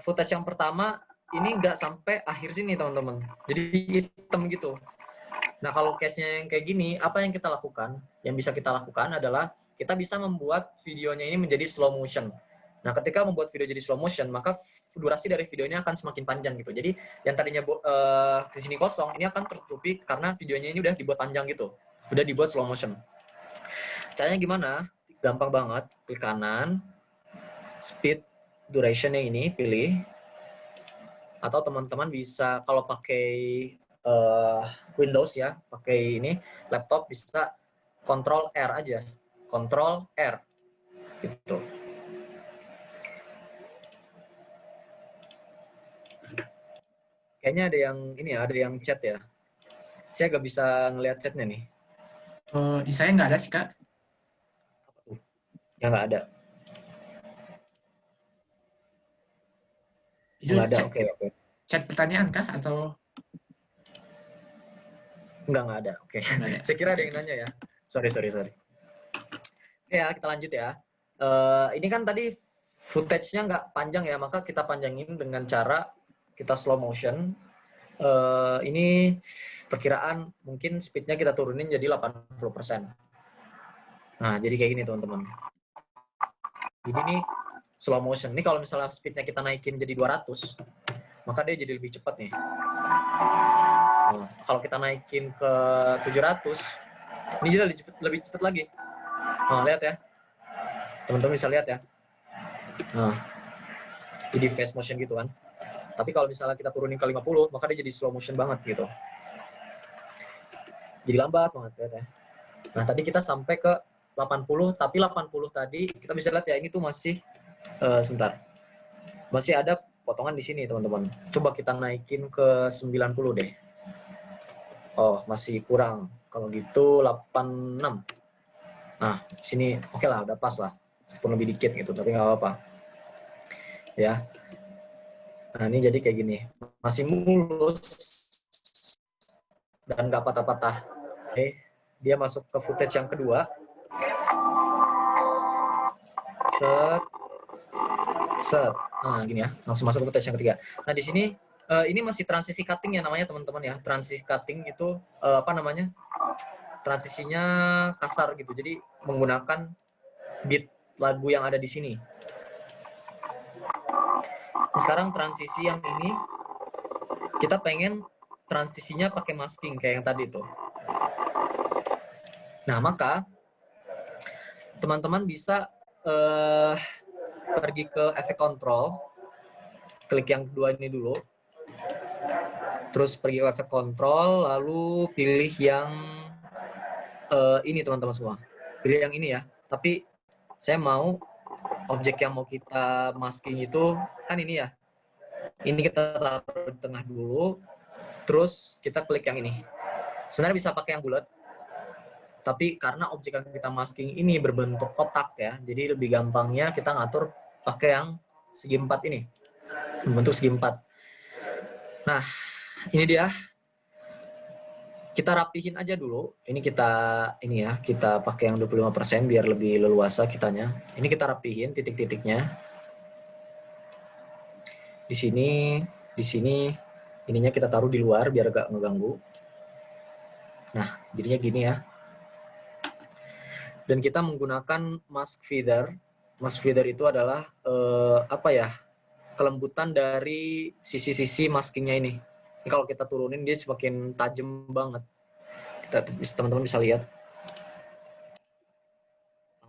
footage yang pertama ini nggak sampai akhir sini teman-teman. Jadi hitam gitu. Nah, kalau case-nya yang kayak gini, apa yang kita lakukan? Yang bisa kita lakukan adalah kita bisa membuat videonya ini menjadi slow motion. Nah, ketika membuat video jadi slow motion, maka durasi dari videonya akan semakin panjang gitu. Jadi, yang tadinya di sini kosong, ini akan tertutupi karena videonya ini udah dibuat panjang gitu. Udah dibuat slow motion. Caranya gimana? Gampang banget. Klik kanan, speed duration-nya ini, pilih. Atau teman-teman bisa, kalau pakai Windows ya, pakai ini laptop bisa Ctrl R aja, Ctrl R gitu. Kayaknya ada yang ini ya, ada yang chat ya. Saya nggak bisa ngelihat chatnya nih. Oh, di saya nggak ada sih, Kak. Ya nggak ada. Itu Nggak ada, oke. chat pertanyaan kah atau Nggak ada, oke. nggak ada? Saya kira ada yang nanya ya. Sorry. Ya, kita lanjut ya. Ini kan tadi footage-nya nggak panjang ya, maka kita panjangin dengan cara kita slow motion. Ini perkiraan mungkin speed-nya kita turunin jadi 80%. Nah, jadi kayak gini teman-teman. Jadi ini slow motion. Ini kalau misalnya speed-nya kita naikin jadi 200, maka dia jadi lebih cepat nih. Nah, kalau kita naikin ke 700, ini jadi lebih cepat lagi. Nah, lihat ya. Teman-teman bisa lihat ya. Nah, jadi fast motion gitu kan. Tapi kalau misalnya kita turunin ke 50, maka dia jadi slow motion banget gitu. Jadi lambat banget lihat ya. Nah, tadi kita sampai ke 80, tapi 80 tadi kita bisa lihat ya, ini tuh masih sebentar. Masih ada potongan di sini, teman-teman. Coba kita naikin ke 90 deh. Oh, masih kurang. Kalau gitu 86. Nah, sini oke lah, udah pas lah. Meskipun lebih dikit gitu, tapi nggak apa-apa. Ya. Nah, ini jadi kayak gini. Masih mulus dan nggak patah-patah. Oke, dia masuk ke footage yang kedua. Set. Nah, gini ya, langsung masuk ke footage yang ketiga. Nah, di sini ini masih transisi cutting ya namanya teman-teman ya. Transisi cutting itu apa namanya? Transisinya kasar gitu. Jadi menggunakan beat lagu yang ada di sini. Nah, sekarang transisi yang ini kita pengen transisinya pakai masking kayak yang tadi tuh. Nah, maka teman-teman bisa pergi ke efek control, klik yang kedua ini dulu, terus pergi ke efek control, lalu pilih yang ini teman-teman semua, pilih yang ini ya. Tapi saya mau objek yang mau kita masking itu kan ini ya, ini kita taruh di tengah dulu, terus kita klik yang ini. Sebenarnya bisa pakai yang bulat, tapi karena objek yang kita masking ini berbentuk kotak ya, jadi lebih gampangnya kita ngatur pakai yang segi 4 ini, bentuk segi 4. Nah, ini dia. Kita rapihin aja dulu. Ini kita pakai yang 25% biar lebih leluasa kitanya. Ini kita rapihin titik-titiknya. Di sini ininya kita taruh di luar biar gak ngeganggu. Nah, jadinya gini ya. Dan kita menggunakan mask feather. Mask feather itu adalah apa ya? Kelembutan dari sisi-sisi maskingnya ini. Ini kalau kita turunin dia semakin tajam banget. Teman-teman bisa lihat.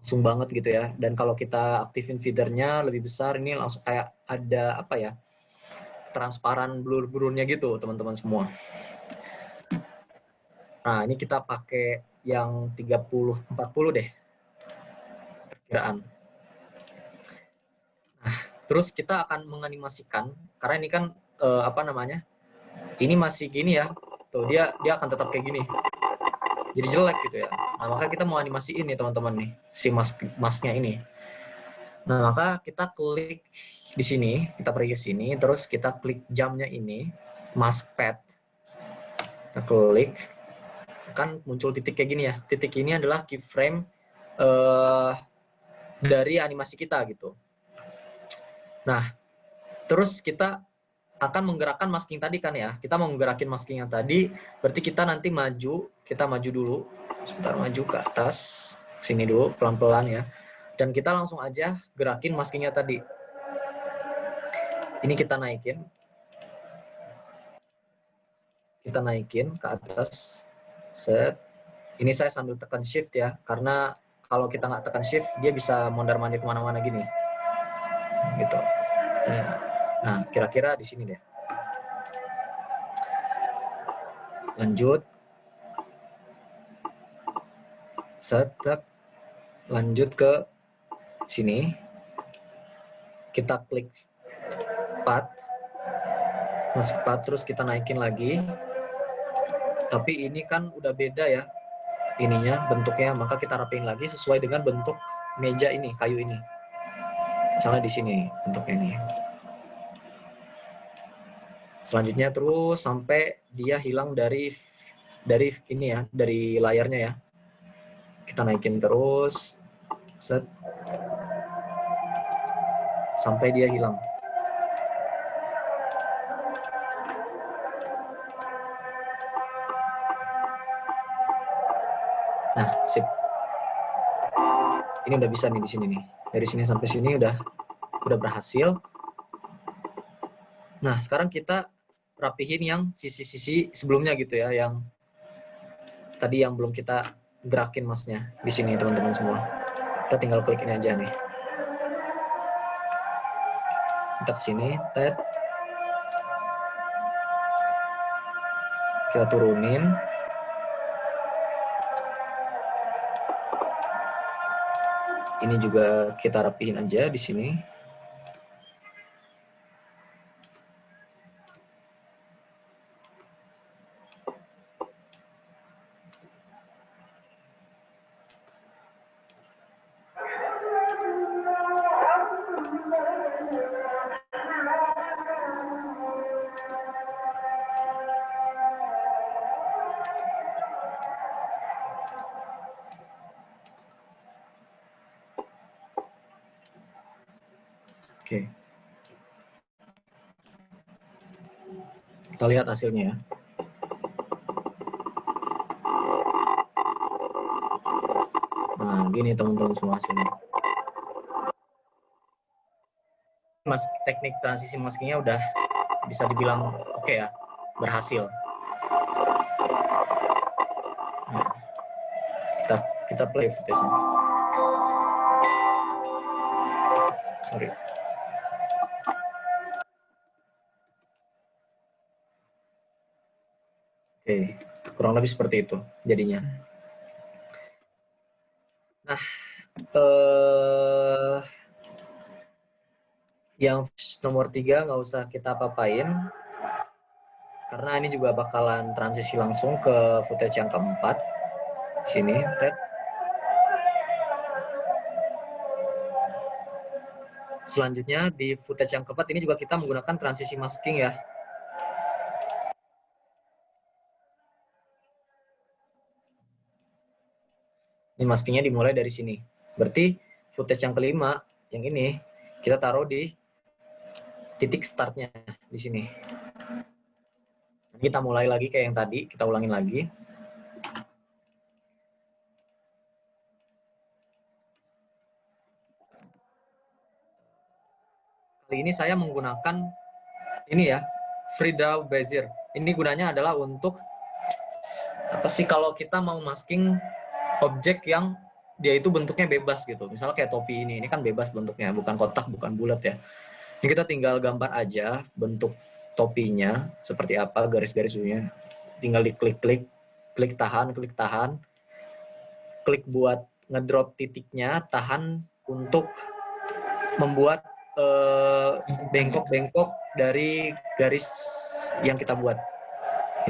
Langsung banget gitu ya. Dan kalau kita aktifin feedernya lebih besar, ini langsung kayak ada apa ya? Transparan blur-blurnya gitu, teman-teman semua. Nah, ini kita pakai yang 30-40 deh. Perkiraan. Nah, terus kita akan menganimasikan karena ini kan apa namanya? Ini masih gini ya. Tuh, dia akan tetap kayak gini. Jadi jelek gitu ya. Nah, maka kita mau animasiin nih teman-teman nih, si masknya ini. Nah, maka kita klik di sini, kita pergi ke sini, terus kita klik jamnya ini, mask pad. Kita klik, kan muncul titik kayak gini ya. Titik ini adalah keyframe dari animasi kita gitu. Nah, terus kita akan menggerakkan masking tadi kan ya. Kita mau menggerakin masking yang tadi, berarti kita nanti kita maju dulu. Sebentar, maju ke atas, sini dulu, pelan-pelan ya. Dan kita langsung aja gerakin maskingnya tadi. Ini kita naikin. Kita naikin ke atas. Set. Ini saya sambil tekan shift ya, karena kalau kita nggak tekan shift, dia bisa mondar-mandir kemana-mana gini. Gitu. Nah, kira-kira di sini deh. Lanjut. Set. Lanjut ke sini. Kita klik path. Mask path, terus kita naikin lagi. Tapi ini kan udah beda ya. Ininya, bentuknya. Maka kita rapiin lagi sesuai dengan bentuk meja ini, kayu ini. Misalnya di sini bentuknya ini. Selanjutnya terus sampai dia hilang dari ini ya, dari layarnya ya. Kita naikin terus, set, sampai dia hilang. Nah, sip. Ini udah bisa nih di sini nih. Dari sini sampai sini udah berhasil. Nah, sekarang kita rapihin yang sisi-sisi sebelumnya gitu ya, yang tadi yang belum kita gerakin masnya di sini teman-teman semua. Kita tinggal klik ini aja nih. Kita ke sini, tet. Kita turunin. Ini juga kita rapihin aja di sini. Oke. Kita lihat hasilnya ya. Nah, gini teman-teman semua hasilnya. Teknik transisi maskingnya udah bisa dibilang oke ya, berhasil. Nah, kita play footage-nya. Sorry. Oke, kurang lebih seperti itu jadinya. Nah, yang nomor 3 nggak usah kita apa-apain, karena ini juga bakalan transisi langsung ke footage yang keempat. Sini, tet. Selanjutnya di footage yang keempat ini juga kita menggunakan transisi masking ya. Ini maskingnya dimulai dari sini. Berarti footage yang kelima, yang ini, kita taruh di titik startnya di sini. Kita mulai lagi kayak yang tadi, kita ulangin lagi. Kali ini saya menggunakan ini ya, Frida Bezier. Ini gunanya adalah untuk apa sih, kalau kita mau masking objek yang dia itu bentuknya bebas gitu. Misalnya kayak topi ini kan bebas bentuknya, bukan kotak, bukan bulat ya. Ini kita tinggal gambar aja bentuk topinya seperti apa, garis-garisnya. Tinggal diklik-klik, klik tahan, klik buat ngedrop titiknya, tahan untuk membuat bengkok-bengkok dari garis yang kita buat.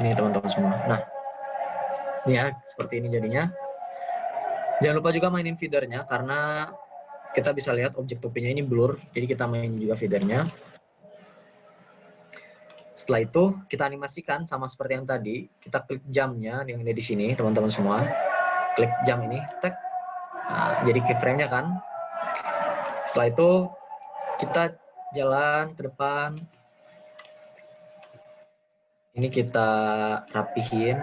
Ini teman-teman semua. Nah, ini ya, seperti ini jadinya. Jangan lupa juga mainin feedernya, karena kita bisa lihat objek topinya ini blur, jadi kita mainin juga feedernya. Setelah itu kita animasikan sama seperti yang tadi, kita klik jamnya yang ada di sini teman-teman semua. Klik jam ini, tek. Nah, jadi keyframe-nya kan. Setelah itu kita jalan ke depan. Ini kita rapihin.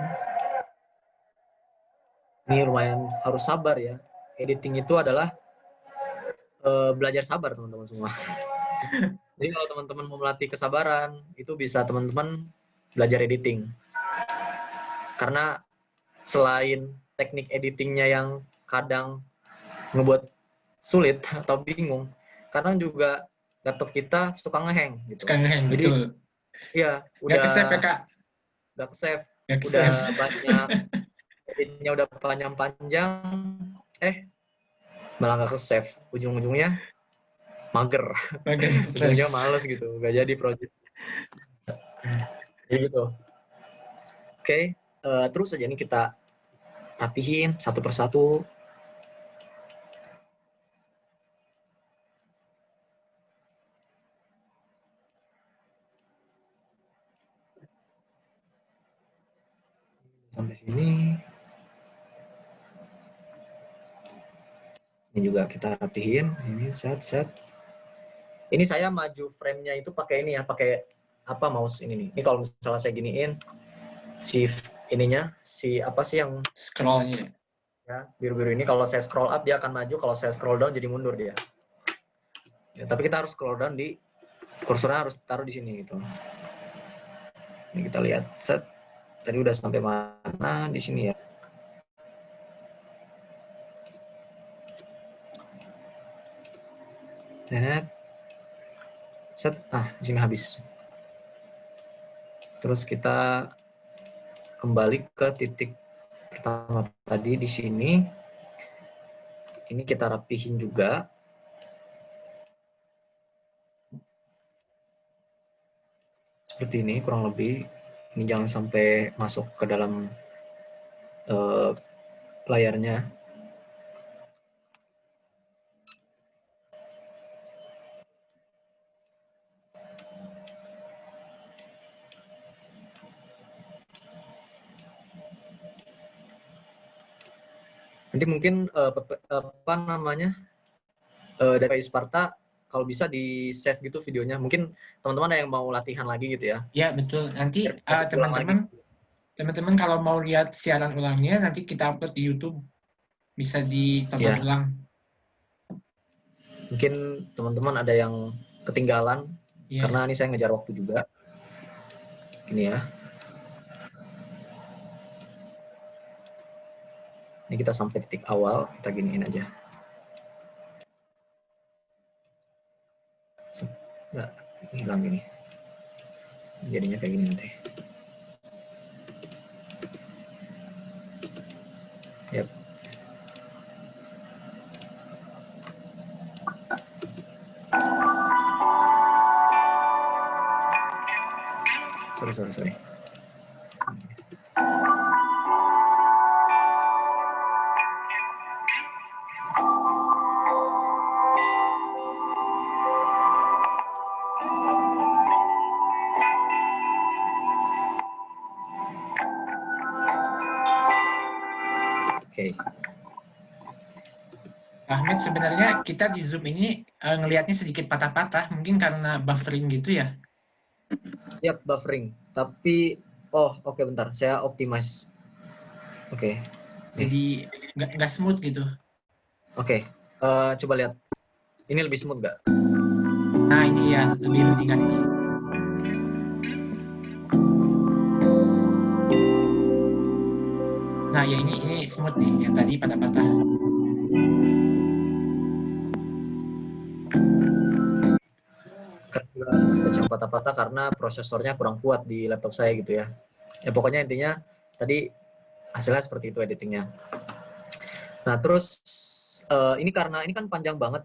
Ini lumayan harus sabar ya. Editing itu adalah belajar sabar teman-teman semua. Jadi kalau teman-teman mau melatih kesabaran, itu bisa teman-teman belajar editing. Karena selain teknik editingnya yang kadang ngebuat sulit atau bingung, kadang juga laptop kita suka ngehang gitu. Suka ngehang, Jadi, betul. iya, Nggak ke-save ya, Kak? nggak ke-save. Nggak Udah ke-save. banyak, editnya udah panjang-panjang, malah nggak ke-save. Ujung-ujungnya mager. Makin Ujungnya stres. males gitu, nggak jadi project. Jadi gitu. Oke, terus aja nih kita rapihin satu persatu. Sampai sini. Ini juga kita rapihin. Ini set. Ini saya maju frame-nya itu pakai ini ya, pakai apa mouse ini nih. Ini kalau misalnya saya giniin si ininya, si apa sih yang Scroll-nya. ya, biru-biru ini kalau saya scroll up dia akan maju, kalau saya scroll down jadi mundur dia. Ya, tapi kita harus scroll down di kursornya harus taruh di sini gitu. Ini kita lihat set. Tadi udah sampai mana di sini ya. Set. Di sini habis. Terus kita kembali ke titik pertama tadi di sini. Ini kita rapihin juga. Seperti ini kurang lebih. Ini jangan sampai masuk ke dalam layarnya. Nanti mungkin apa namanya dari Sparta kalau bisa di save gitu videonya. Mungkin teman-teman ada yang mau latihan lagi gitu ya. Ya, betul. Nanti Biar ulang lagi. teman-teman kalau mau lihat siaran ulangnya, nanti kita upload di YouTube. Bisa ditonton Ya. ulang. Mungkin teman-teman ada yang ketinggalan, karena ini saya ngejar waktu juga. Ini ya. Ini kita sampai titik awal, kita giniin aja. Nggak, hilang gini. Jadinya kayak gini nanti. Yap. Sorry. Oke. Ahmed, sebenarnya kita di Zoom ini ngelihatnya sedikit patah-patah, mungkin karena buffering gitu ya? Yap, buffering. Tapi, oke, bentar. Saya optimize. Oke. Jadi nggak smooth gitu. Oke. Coba lihat. Ini lebih smooth nggak? Nah, ini ya, lebih mendingan ini. Nah, ya ini smooth nih, yang tadi patah-patah. Yang patah-patah karena prosesornya kurang kuat di laptop saya gitu ya. Ya pokoknya intinya tadi hasilnya seperti itu editingnya. Nah terus ini karena ini kan panjang banget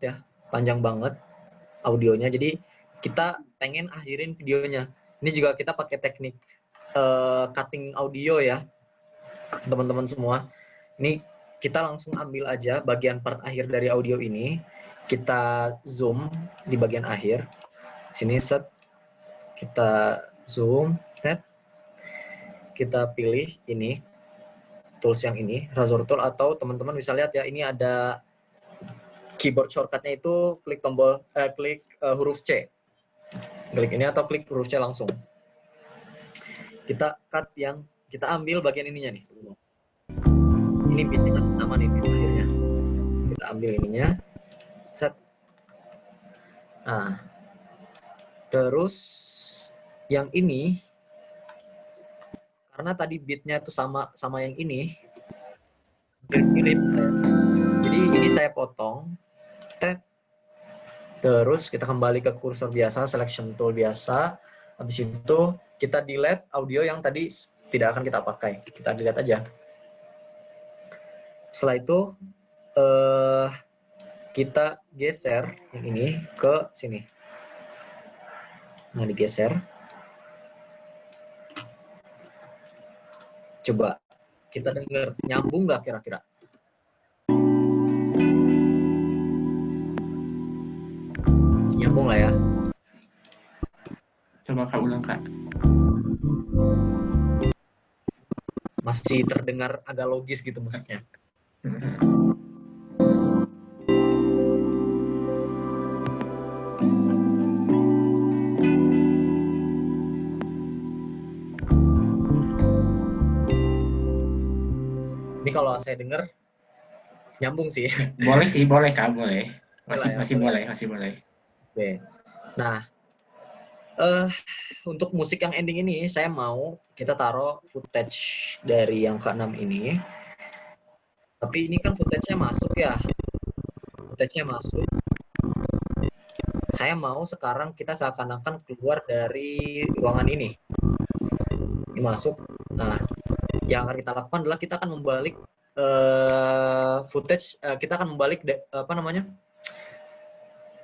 audionya. Jadi kita pengen akhirin videonya. Ini juga kita pakai teknik cutting audio ya, teman-teman semua. Ini kita langsung ambil aja bagian part akhir dari audio ini, kita zoom di bagian akhir. Sini set, kita zoom, kita pilih ini tools yang ini, Razor Tool, atau teman-teman bisa lihat ya, ini ada keyboard shortcutnya itu klik tombol huruf C, klik ini atau klik huruf C langsung. Kita cut yang kita ambil bagian ininya nih. Ini bitnya pertama nih akhirnya. Kita ambil ininya, set. Nah, terus yang ini karena tadi bitnya itu sama yang ini mirip. Jadi ini saya potong, terus kita kembali ke kursor biasa, selection tool biasa. Habis itu kita delete audio yang tadi tidak akan kita pakai, kita delete aja. Setelah itu kita geser yang ini ke sini. Nah, digeser. Coba kita dengar, nyambung nggak kira-kira? Nyambung lah ya. Coba Kak ulang, Kak. masih terdengar agak logis gitu musiknya. Ini kalau saya dengar nyambung sih. Boleh sih, boleh Kak, boleh. Boleh ya, Masih boleh. boleh, masih boleh. Oke. Nah, untuk musik yang ending ini saya mau kita taruh footage dari yang ke-6 ini. Tapi ini kan footage-nya masuk ya. Footage-nya masuk. Saya mau sekarang kita seakan-akan keluar dari ruangan ini. Ini masuk. Nah, yang akan kita lakukan adalah kita akan membalik footage, kita akan membalik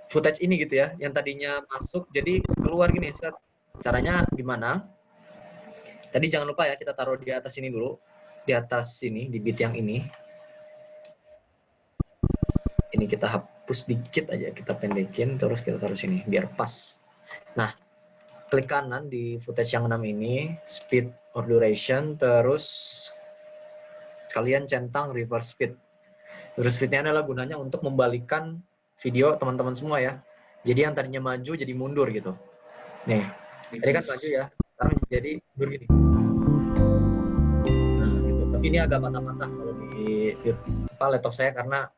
footage ini gitu ya, yang tadinya masuk jadi keluar gini. Caranya gimana? Tadi jangan lupa ya kita taruh di atas ini dulu, di atas sini, di bit yang ini. Ini kita hapus dikit aja, kita pendekin, terus kita taruh sini biar pas. Nah, klik kanan di footage yang 6 ini, speed or duration, terus kalian centang reverse speed. Reverse speed-nya adalah gunanya untuk membalikkan video teman-teman semua ya. Jadi yang tadinya maju jadi mundur gitu. Nih, tadi kan maju ya, sekarang jadi mundur gini. Nah, gitu. Tapi ini agak patah-patah kalau di laptop saya karena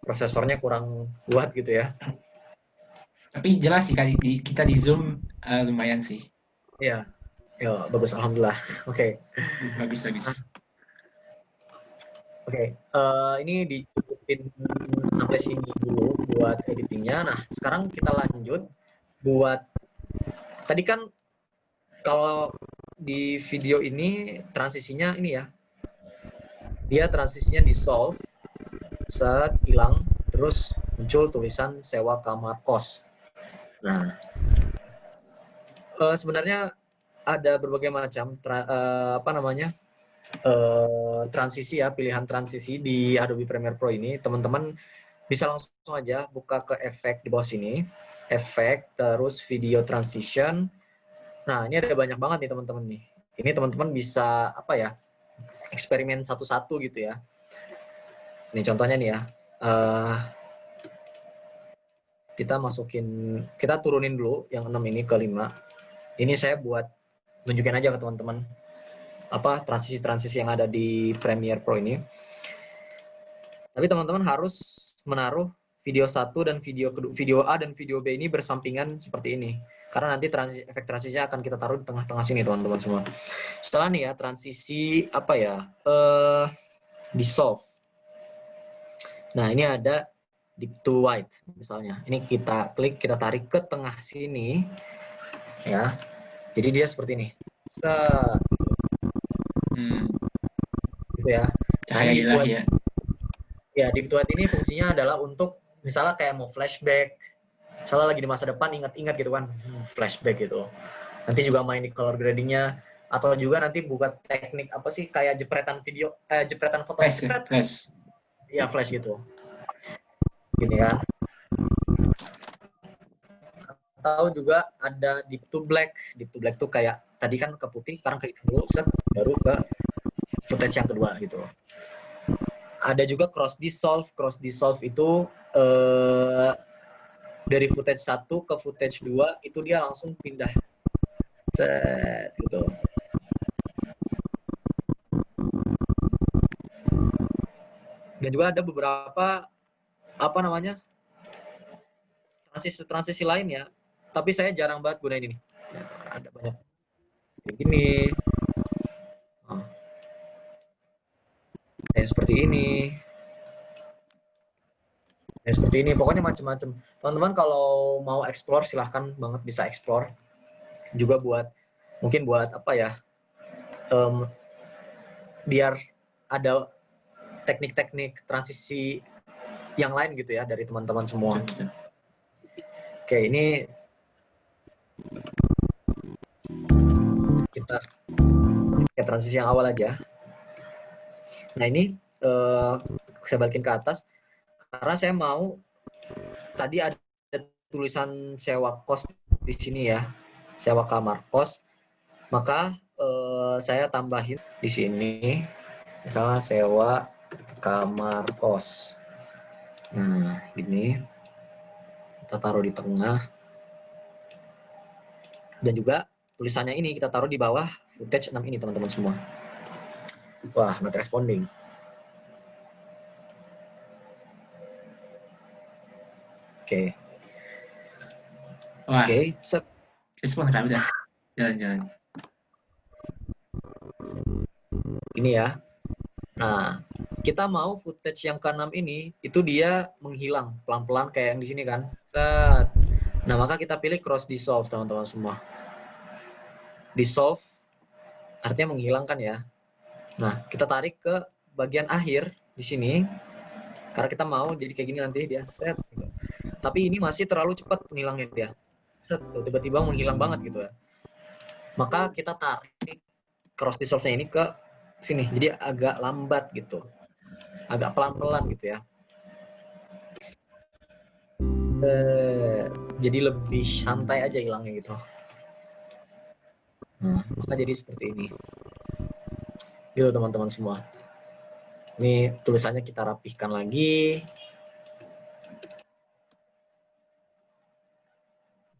prosesornya kurang kuat gitu ya. Tapi jelas sih, kita di Zoom lumayan sih. Iya, ya bagus, alhamdulillah. Oke. Bagus. Oke, ini dicukupin sampai sini dulu buat editingnya. Nah, sekarang kita lanjut buat, tadi kan kalau di video ini transisinya ini ya, dia transisinya di solve, set, hilang, terus muncul tulisan sewa kamar kos. Nah, sebenarnya ada berbagai macam transisi ya, pilihan transisi di Adobe Premiere Pro ini. Teman-teman bisa langsung aja buka ke efek di bawah sini, efek, terus video transition. Nah, ini ada banyak banget nih teman-teman nih. Ini teman-teman bisa eksperimen satu-satu gitu ya. Ini contohnya nih ya. Kita turunin dulu yang 6 ini ke 5. Ini saya buat tunjukin aja ke teman-teman transisi-transisi yang ada di Premiere Pro ini. Tapi teman-teman harus menaruh video 1 dan video A dan video B ini bersampingan seperti ini. Karena nanti efek transisinya akan kita taruh di tengah-tengah sini teman-teman semua. Setelah nih ya transisi dissolve. Nah, ini ada deep to white misalnya. Ini kita klik, kita tarik ke tengah sini ya. Jadi dia seperti ini. Gitu ya. Cahaya ilahi ya. Ya, deep to white ini fungsinya adalah untuk misalnya kayak mau flashback, misalnya lagi di masa depan ingat-ingat gitu kan, flashback gitu. Nanti juga main di color gradingnya, atau juga nanti buat teknik kayak jepretan video, jepretan foto flash. Iya, flash gitu. Gini kan. Atau juga ada deep to black. Deep to black tuh kayak tadi kan ke putih, sekarang ke hitam dulu, baru ke footage yang kedua gitu. Ada juga cross dissolve. Cross dissolve itu dari footage 1 ke footage 2 itu dia langsung pindah. Set gitu. Dan juga ada beberapa transisi lain ya. Tapi saya jarang banget gunain ini. Ya, ada banyak. Begini. Seperti ini. Seperti ini, pokoknya macam-macam. Teman-teman kalau mau explore silahkan banget bisa explore. Juga mungkin buat biar ada teknik-teknik transisi yang lain gitu ya dari teman-teman semua. Oke, ini kita pakai transisi yang awal aja. Nah, ini saya balikin ke atas karena saya mau tadi ada tulisan sewa kos di sini ya, sewa kamar kos. Maka saya tambahin di sini, misalnya sewa kamar kos. Nah, gini. Kita taruh di tengah. Dan juga tulisannya ini kita taruh di bawah footage 6 ini, teman-teman semua. Wah, not responding. Oke. Wah, Oke, set. respon Kak, udah. Jalan-jalan. Ini ya. Nah, kita mau footage yang ke-6 ini, itu dia menghilang pelan-pelan kayak yang di sini kan. Set. Nah, maka kita pilih cross dissolve, teman-teman semua. Dissolve artinya menghilangkan ya. Nah, kita tarik ke bagian akhir di sini. Karena kita mau jadi kayak gini nanti dia set. Gitu. Tapi ini masih terlalu cepat menghilangnya dia. Set, tiba-tiba menghilang banget gitu ya. Maka kita tarik cross dissolve-nya ini ke sini. Jadi agak lambat gitu. Agak pelan-pelan gitu ya. Jadi lebih santai aja hilangnya gitu. Nah, maka jadi seperti ini. Gitu teman-teman semua. Ini tulisannya kita rapihkan lagi.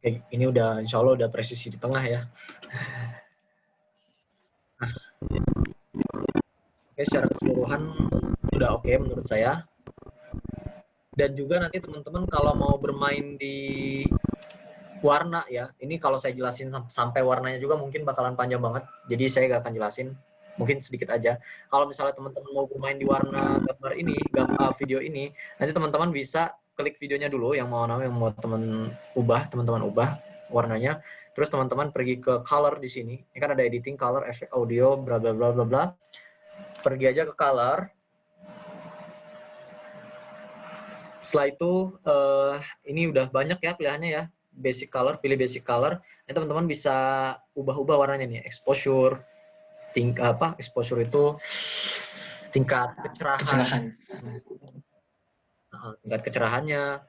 Oke, ini udah insya Allah udah presisi di tengah ya. Nah, oke, secara keseluruhan udah oke menurut saya. Dan juga nanti teman-teman kalau mau bermain di warna ya, ini kalau saya jelasin sampai warnanya juga mungkin bakalan panjang banget. Jadi saya gak akan jelasin, mungkin sedikit aja. Kalau misalnya teman-teman mau bermain di warna gambar ini, video ini, nanti teman-teman bisa klik videonya dulu yang mau teman-teman ubah warnanya. Terus teman-teman pergi ke color di sini. Ini kan ada editing, color, efek audio, bla bla bla bla bla. Pergi aja ke color. Setelah itu ini udah banyak ya pilihannya ya. Basic color, pilih basic color. Nanti teman-teman bisa ubah-ubah warnanya nih. Exposure, exposure itu tingkat kecerahan. Tingkat kecerahannya,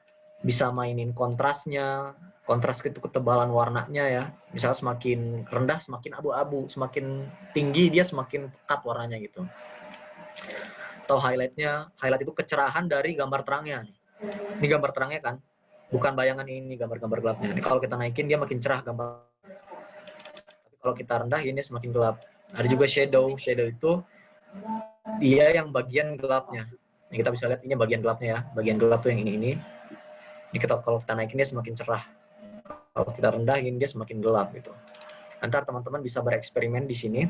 bisa mainin kontrasnya. Kontras itu ketebalan warnanya ya. Misalnya semakin rendah semakin abu-abu, semakin tinggi dia semakin pekat warnanya gitu. Atau highlightnya, highlight itu kecerahan dari gambar terangnya. Ini gambar terangnya kan, bukan bayangan ini gambar-gambar gelapnya. Ini kalau kita naikin dia makin cerah gambar. Tapi kalau kita rendahin dia semakin gelap. Ada juga shadow. Shadow itu dia yang bagian gelapnya. Ini kita bisa lihat ini bagian gelapnya ya. Bagian gelap tuh yang ini. Ini kalau kita naikin dia semakin cerah. Kalau kita rendahin dia semakin gelap gitu. Antar teman-teman bisa bereksperimen di sini.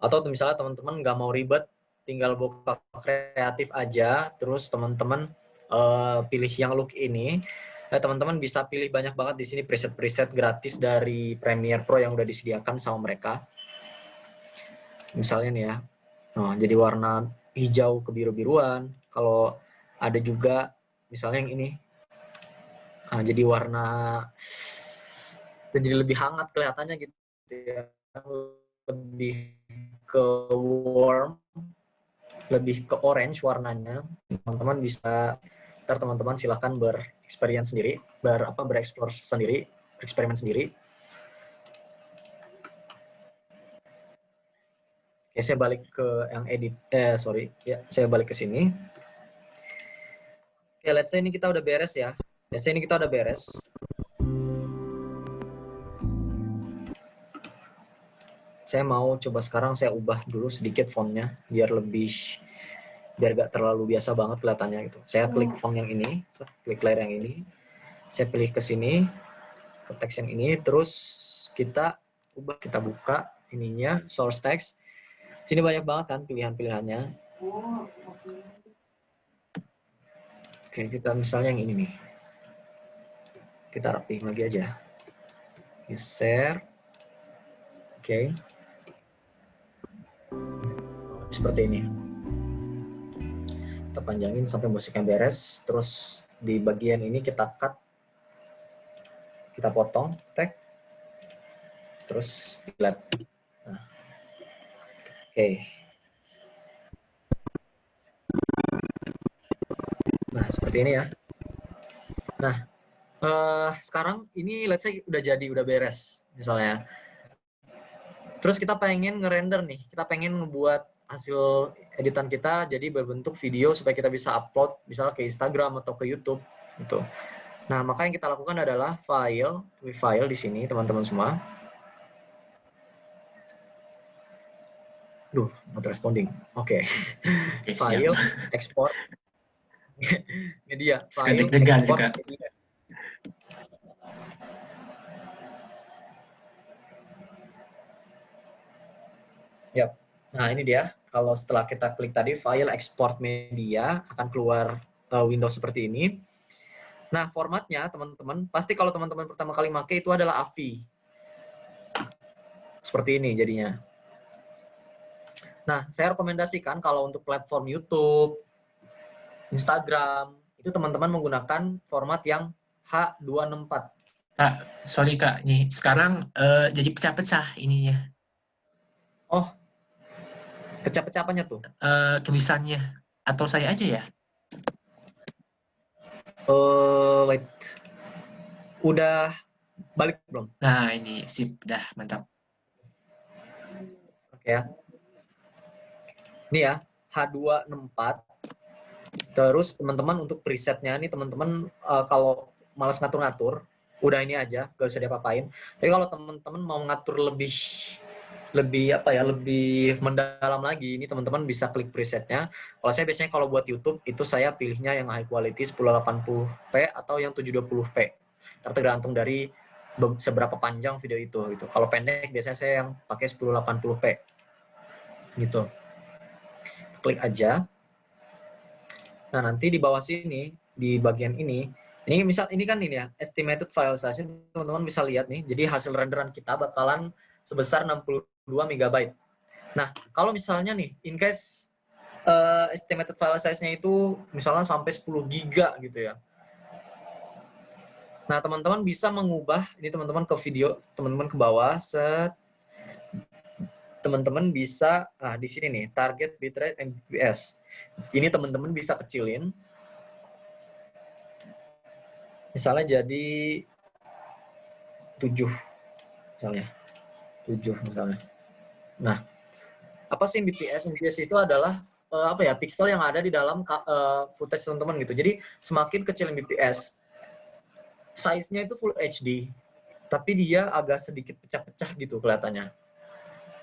Atau misalnya teman-teman nggak mau ribet, tinggal buka kreatif aja, terus teman-teman pilih yang look ini. Teman-teman bisa pilih banyak banget di sini preset-preset gratis dari Premiere Pro yang udah disediakan sama mereka. Misalnya nih ya, jadi warna hijau ke biru-biruan. Kalau ada juga misalnya yang ini, jadi warna jadi lebih hangat kelihatannya gitu ya, lebih ke warm, lebih ke orange warnanya. Teman-teman bisa, teman-teman silahkan bereksperimen sendiri, bereksplor sendiri, bereksperimen sendiri. Oke, saya balik ke yang edit, saya balik ke sini. Oke, let's say ini kita udah beres ya. Saya mau coba sekarang saya ubah dulu sedikit fontnya biar gak terlalu biasa banget kelihatannya gitu. Saya klik font yang ini, klik layer yang ini, saya pilih ke sini, ke teks yang ini, terus kita buka ininya, source text. Sini banyak banget kan pilihan-pilihannya. Oke, kita misalnya yang ini nih. Kita rapiin lagi aja. Share. Oke. Seperti ini. Kita panjangin sampai musiknya beres. Terus di bagian ini kita cut. Kita potong, tag. Terus delete. Nah. Oke. Nah, seperti ini ya. Nah, sekarang ini let's say udah beres misalnya. Terus kita pengen ngerender nih, kita pengen ngebuat hasil editan kita jadi berbentuk video supaya kita bisa upload misalnya ke Instagram atau ke YouTube gitu. Nah, maka yang kita lakukan adalah file di sini teman-teman semua. Duh, not responding. Oke. Oke, File, siap. export media, Suka file, deg-degan export juga. media. Yap. Nah, ini dia. Kalau setelah kita klik tadi file export media akan keluar Windows seperti ini. Nah, formatnya teman-teman, pasti kalau teman-teman pertama kali pakai itu adalah AVI. Seperti ini jadinya. Nah, saya rekomendasikan kalau untuk platform YouTube, Instagram, itu teman-teman menggunakan format yang H264. Kak, sorry Kak, nih sekarang jadi pecah-pecah ininya. Oh, pecah-pecah apanya tuh? Tulisannya. Atau saya aja ya? Wait. Udah balik belum? Nah, ini sip, dah mantap. Oke ya. Ini ya, H264. Terus teman-teman untuk presetnya nih teman-teman kalau malas ngatur-ngatur, udah ini aja, gak usah diapa-apain. Tapi kalau teman-teman mau ngatur lebih mendalam lagi, ini teman-teman bisa klik presetnya. Kalau saya biasanya kalau buat YouTube itu saya pilihnya yang high quality 1080p atau yang 720p. Tergantung dari seberapa panjang video itu gitu. Kalau pendek biasanya saya yang pakai 1080p. Gitu. Klik aja. Nah, nanti di bawah sini, di bagian ini misal ini kan ini ya, estimated file size, teman-teman bisa lihat nih. Jadi hasil renderan kita bakalan sebesar 62 MB. Nah, kalau misalnya nih, in case estimated file size-nya itu misalnya sampai 10 GB gitu ya. Nah, teman-teman bisa mengubah, ini teman-teman ke video, teman-teman ke bawah, teman-teman bisa, di sini nih, target bitrate Mbps. Ini teman-teman bisa kecilin. Misalnya jadi 7 misalnya. 7 misalnya. Nah, apa sih Mbps? Mbps itu adalah pixel yang ada di dalam footage teman-teman gitu. Jadi semakin kecil Mbps, size-nya itu Full HD, tapi dia agak sedikit pecah-pecah gitu kelihatannya.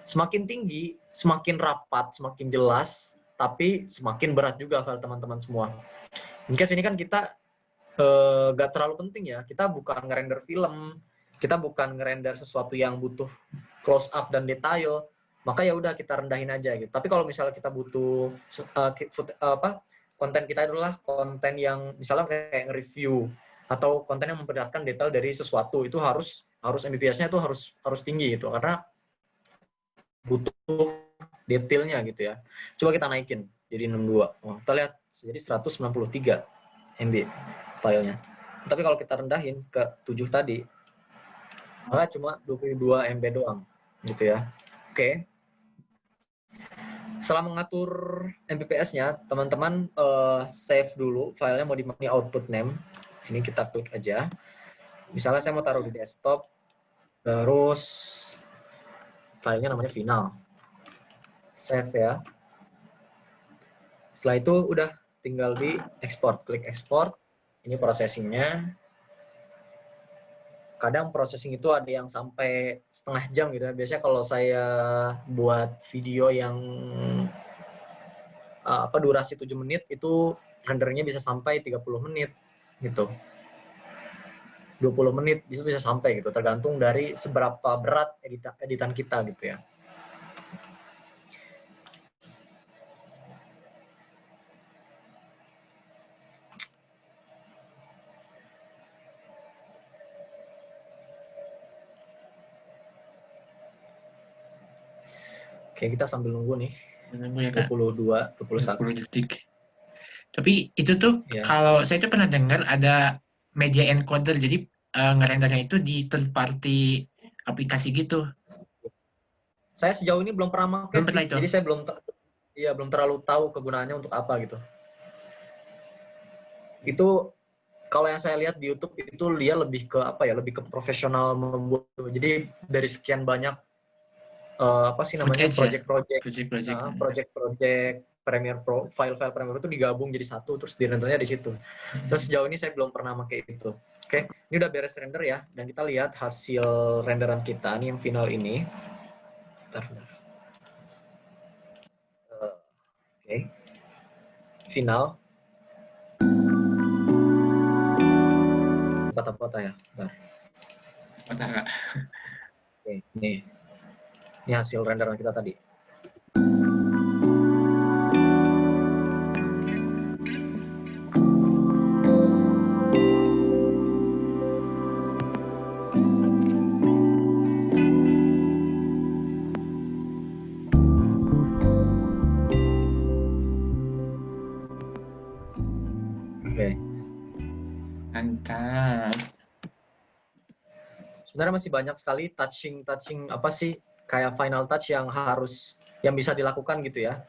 Semakin tinggi, semakin rapat, semakin jelas, tapi semakin berat juga file teman-teman semua. Mungkin ini kan kita gak terlalu penting ya, kita bukan ngerender film, kita bukan ngerender sesuatu yang butuh close up dan detail, maka ya udah kita rendahin aja gitu. Tapi kalau misalnya kita butuh konten kita adalah konten yang misalnya kayak nge-review atau konten yang memperlihatkan detail dari sesuatu, itu harus Mbps-nya itu harus tinggi gitu, karena butuh detailnya gitu ya. Coba kita naikin jadi 62. Oh, kita lihat jadi 193 MB filenya. Tapi kalau kita rendahin ke 7 tadi, maka cuma 22 MB doang gitu ya. Oke. Setelah mengatur Mbps-nya, teman-teman save dulu filenya mau di output name. Ini kita klik aja. Misalnya saya mau taruh di desktop, terus filenya namanya final. Save ya. Setelah itu udah tinggal di export, klik export. Ini processingnya. Kadang processing itu ada yang sampai setengah jam gitu ya. Biasanya kalau saya buat video yang durasi 7 menit itu rendernya bisa sampai 30 menit gitu. 20 menit bisa sampai gitu, tergantung dari seberapa berat editan kita gitu ya. Oke, kita sambil nunggu nih. Nunggu ya, Kak. 22, 21. 20 detik. Tapi itu tuh Ya. kalau saya tuh pernah dengar ada media encoder, jadi ngerendernya itu di third party aplikasi gitu. Saya sejauh ini belum pernah pakai sih, itu. jadi saya belum terlalu tahu kegunaannya untuk apa gitu. Itu kalau yang saya lihat di YouTube itu dia lebih ke lebih ke profesional membuat. Jadi dari sekian banyak apa sih namanya, Footage ya? project-project, project-project Premiere Pro, file-file Premiere Pro itu digabung jadi satu, terus di-rendernya di situ. Terus sejauh ini saya belum pernah pakai itu. Oke, ini udah beres render ya, dan kita lihat hasil renderan kita, nih yang final ini. Bentar. Oke, final. Foto-foto ya, bentar. Bentar, Kak. Oke, nih. Ini hasil renderan kita tadi. Oke. Mantap. Sebenarnya masih banyak sekali touching apa sih, kayak final touch yang bisa dilakukan gitu ya.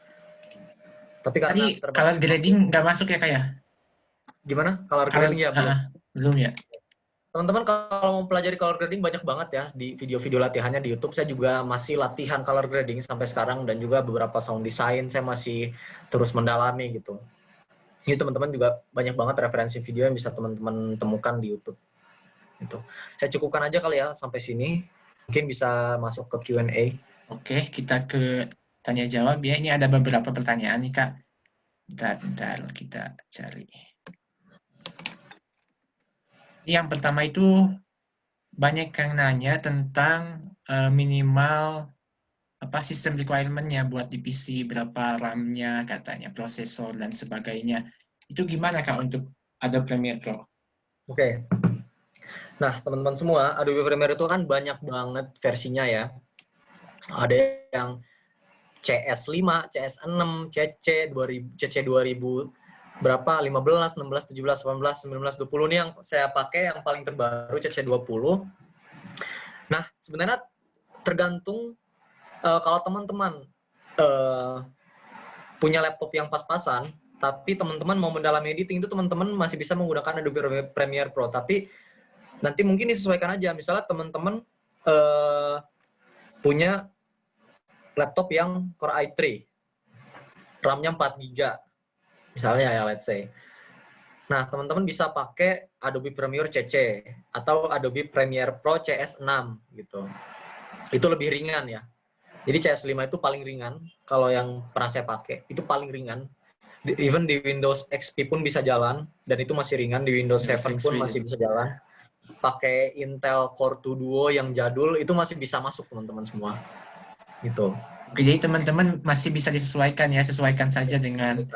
Tapi karena Tadi color grading nggak masuk ya, Kak ya? Gimana? Color grading ya belum. Belum ya? Teman-teman kalau mau pelajari color grading banyak banget ya di video-video latihannya di YouTube. Saya juga masih latihan color grading sampai sekarang, dan juga beberapa sound design saya masih terus mendalami gitu. Jadi teman-teman juga banyak banget referensi video yang bisa teman-teman temukan di YouTube. Gitu. Saya cukupkan aja kali ya sampai sini. Mungkin bisa masuk ke Q&A. Oke, kita ke tanya jawab ya. Ini ada beberapa pertanyaan nih, Kak. Bentar kita cari. Yang pertama itu banyak yang nanya tentang minimal sistem requirement-nya buat di PC, berapa RAM-nya katanya, prosesor dan sebagainya. Itu gimana, Kak, untuk Adobe Premiere Pro? Oke. Nah, teman-teman semua, Adobe Premiere itu kan banyak banget versinya ya. Ada yang CS5, CS6, CC2000 berapa, 15, 16, 17, 18, 19, 20 ini yang saya pakai, yang paling terbaru CC20. Nah, sebenarnya tergantung kalau teman-teman punya laptop yang pas-pasan, tapi teman-teman mau mendalami editing itu teman-teman masih bisa menggunakan Adobe Premiere Pro, tapi nanti mungkin disesuaikan aja. Misalnya teman-teman punya laptop yang Core i3, RAM-nya 4 GB, misalnya ya, let's say. Nah, teman-teman bisa pakai Adobe Premiere CC atau Adobe Premiere Pro CS6 gitu. Itu lebih ringan ya. Jadi CS5 itu paling ringan, kalau yang pernah saya pakai, itu paling ringan. Even di Windows XP pun bisa jalan, dan itu masih ringan. Di Windows 7 pun masih bisa jalan. Pakai Intel Core 2 Duo yang jadul, itu masih bisa masuk teman-teman semua. Gitu. Oke, jadi teman-teman masih bisa disesuaikan ya, sesuaikan saja dengan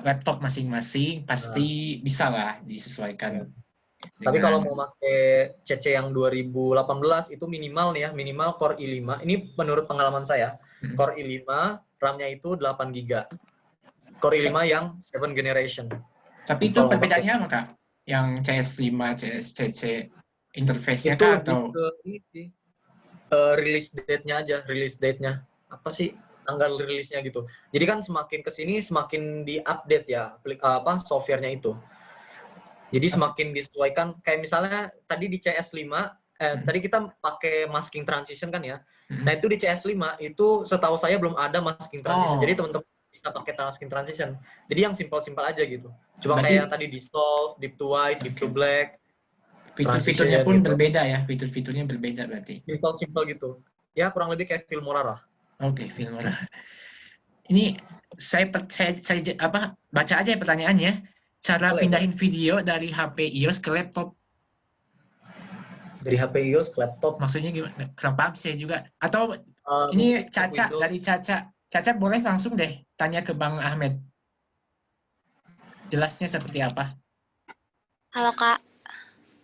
laptop masing-masing, pasti bisa lah disesuaikan. Tapi kalau mau pakai CC yang 2018 itu minimal nih ya, minimal Core i5. Ini menurut pengalaman saya, Core i5 RAM-nya itu 8 GB. Core i5 yang 7 generation. Tapi itu perbedaannya apa, Kak? Yang CS5, CC interface-nya itu Kak, lebih atau ke ini, release date-nya aja, release date-nya. Apa sih tanggal rilisnya gitu. Jadi kan semakin kesini semakin di-update ya software-nya itu. Jadi semakin disesuaikan, kayak misalnya tadi di CS5, tadi kita pakai masking transition kan ya. Nah itu di CS5 itu setahu saya belum ada masking transition. Jadi teman-teman bisa pakai masking transition. Jadi yang simpel-simpel aja gitu. Cuma kayak yang tadi di solve, deep to white, deep to black. Fitur-fiturnya pun gitu. Berbeda ya, fitur-fiturnya berbeda berarti. Simpel-simpel gitu. Ya kurang lebih kayak Filmora lah. Oke, Filmora. Ini saya baca aja ya pertanyaannya. Cara pindahin video dari HP iOS ke laptop. Dari HP iOS ke laptop? Maksudnya gimana? Kurang paham saya juga. Atau ini Caca, dari Caca. Caca boleh langsung deh tanya ke Bang Ahmed. Jelasnya seperti apa? Halo, Kak.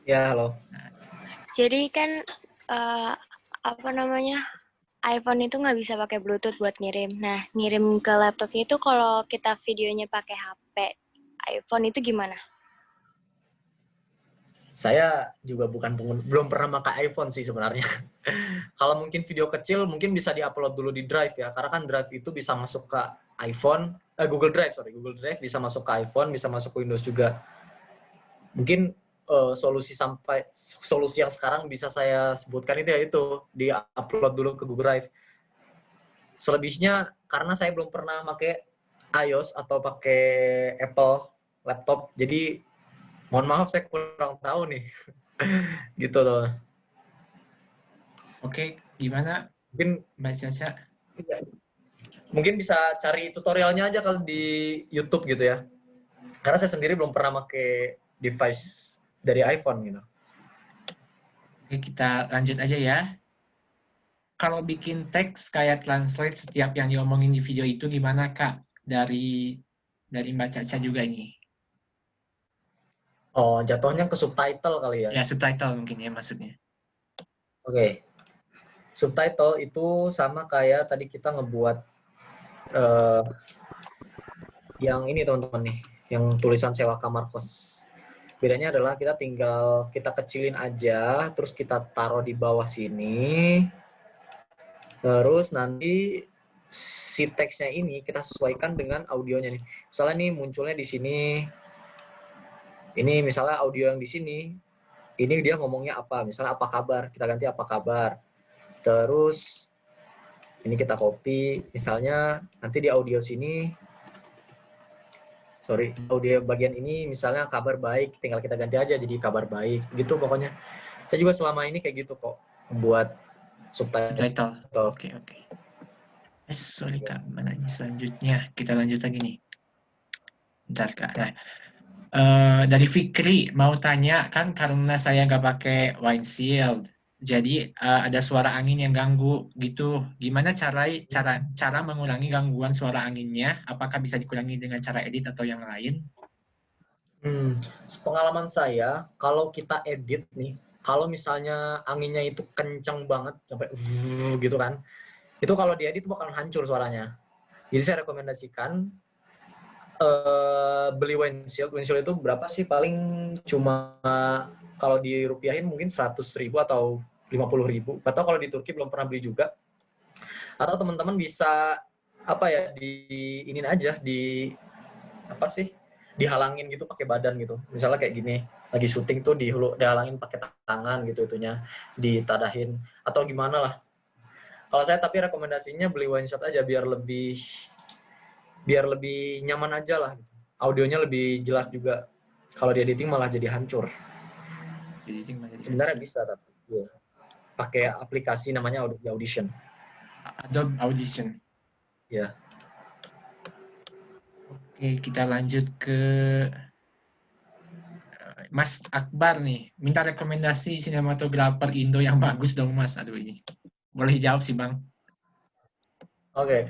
Ya, halo. Jadi kan, iPhone itu nggak bisa pakai Bluetooth buat ngirim. Nah, ngirim ke laptopnya itu kalau kita videonya pakai HP iPhone itu gimana? Saya juga belum pernah pakai iPhone sih sebenarnya. Kalau mungkin video kecil mungkin bisa diupload dulu di Drive ya, karena kan Drive itu bisa masuk ke iPhone, Google Drive bisa masuk ke iPhone, bisa masuk ke Windows juga. Mungkin solusi yang sekarang bisa saya sebutkan itu ya itu di-upload dulu ke Google Drive. Selebihnya karena saya belum pernah pakai iOS atau pakai Apple laptop, jadi mohon maaf saya kurang tahu nih. Gitu loh. Oke, gimana Mungkin Mbak Caca? mungkin bisa cari tutorialnya aja kalau di YouTube gitu ya. Karena saya sendiri belum pernah pakai device dari iPhone gitu. Oke, kita lanjut aja ya. Kalau bikin teks kayak translate setiap yang diomongin di video itu gimana, Kak? Dari Mbak Caca juga ini. Oh, jatuhnya ke subtitle kali ya. Ya, subtitle mungkin ya maksudnya. Oke. Subtitle itu sama kayak tadi kita ngebuat yang ini teman-teman nih, yang tulisan sewa kamar kos. Bedanya adalah kita kecilin aja, terus kita taruh di bawah sini. Terus nanti si teksnya ini kita sesuaikan dengan audionya nih. Misalnya nih munculnya di sini. Ini misalnya audio yang di sini. Ini dia ngomongnya apa? Misalnya apa kabar? Kita ganti apa kabar. Terus ini kita copy. Misalnya nanti di audio sini, audio bagian ini misalnya kabar baik, tinggal kita ganti aja jadi kabar baik. Gitu pokoknya. Saya juga selama ini kayak gitu kok, membuat subtitle. Oke. Sorry Kak, mana ini selanjutnya? Kita lanjut lagi nih. Bentar Kak. Nah, dari Fikri mau tanya, kan karena saya nggak pakai windshield, jadi ada suara angin yang ganggu gitu. Gimana cara mengurangi gangguan suara anginnya? Apakah bisa dikurangi dengan cara edit atau yang lain? Pengalaman saya, kalau kita edit nih, kalau misalnya anginnya itu kenceng banget sampai gitu kan, itu kalau diedit bakalan hancur suaranya. Jadi saya rekomendasikan beli windshield. Windshield itu berapa sih? Paling cuma kalau dirupiahin mungkin 100.000 atau 50.000. Atau kalau di Turki belum pernah beli juga. Atau teman-teman bisa diinin aja, dihalangin gitu pakai badan gitu. Misalnya kayak gini, lagi syuting tuh dihalangin pakai tangan gitu itunya, ditadahin atau gimana lah. Kalau saya tapi rekomendasinya beli windshield aja biar lebih nyaman aja lah. Audionya lebih jelas juga. Kalau di editing malah jadi hancur. Sebenarnya bisa tapi ya. Pakai aplikasi namanya Adobe Audition. Adobe Audition. Ya. Oke, kita lanjut ke Mas Akbar nih. Minta rekomendasi sinematografer Indo yang bagus dong Mas. Aduh ini. Boleh jawab sih Bang. Oke.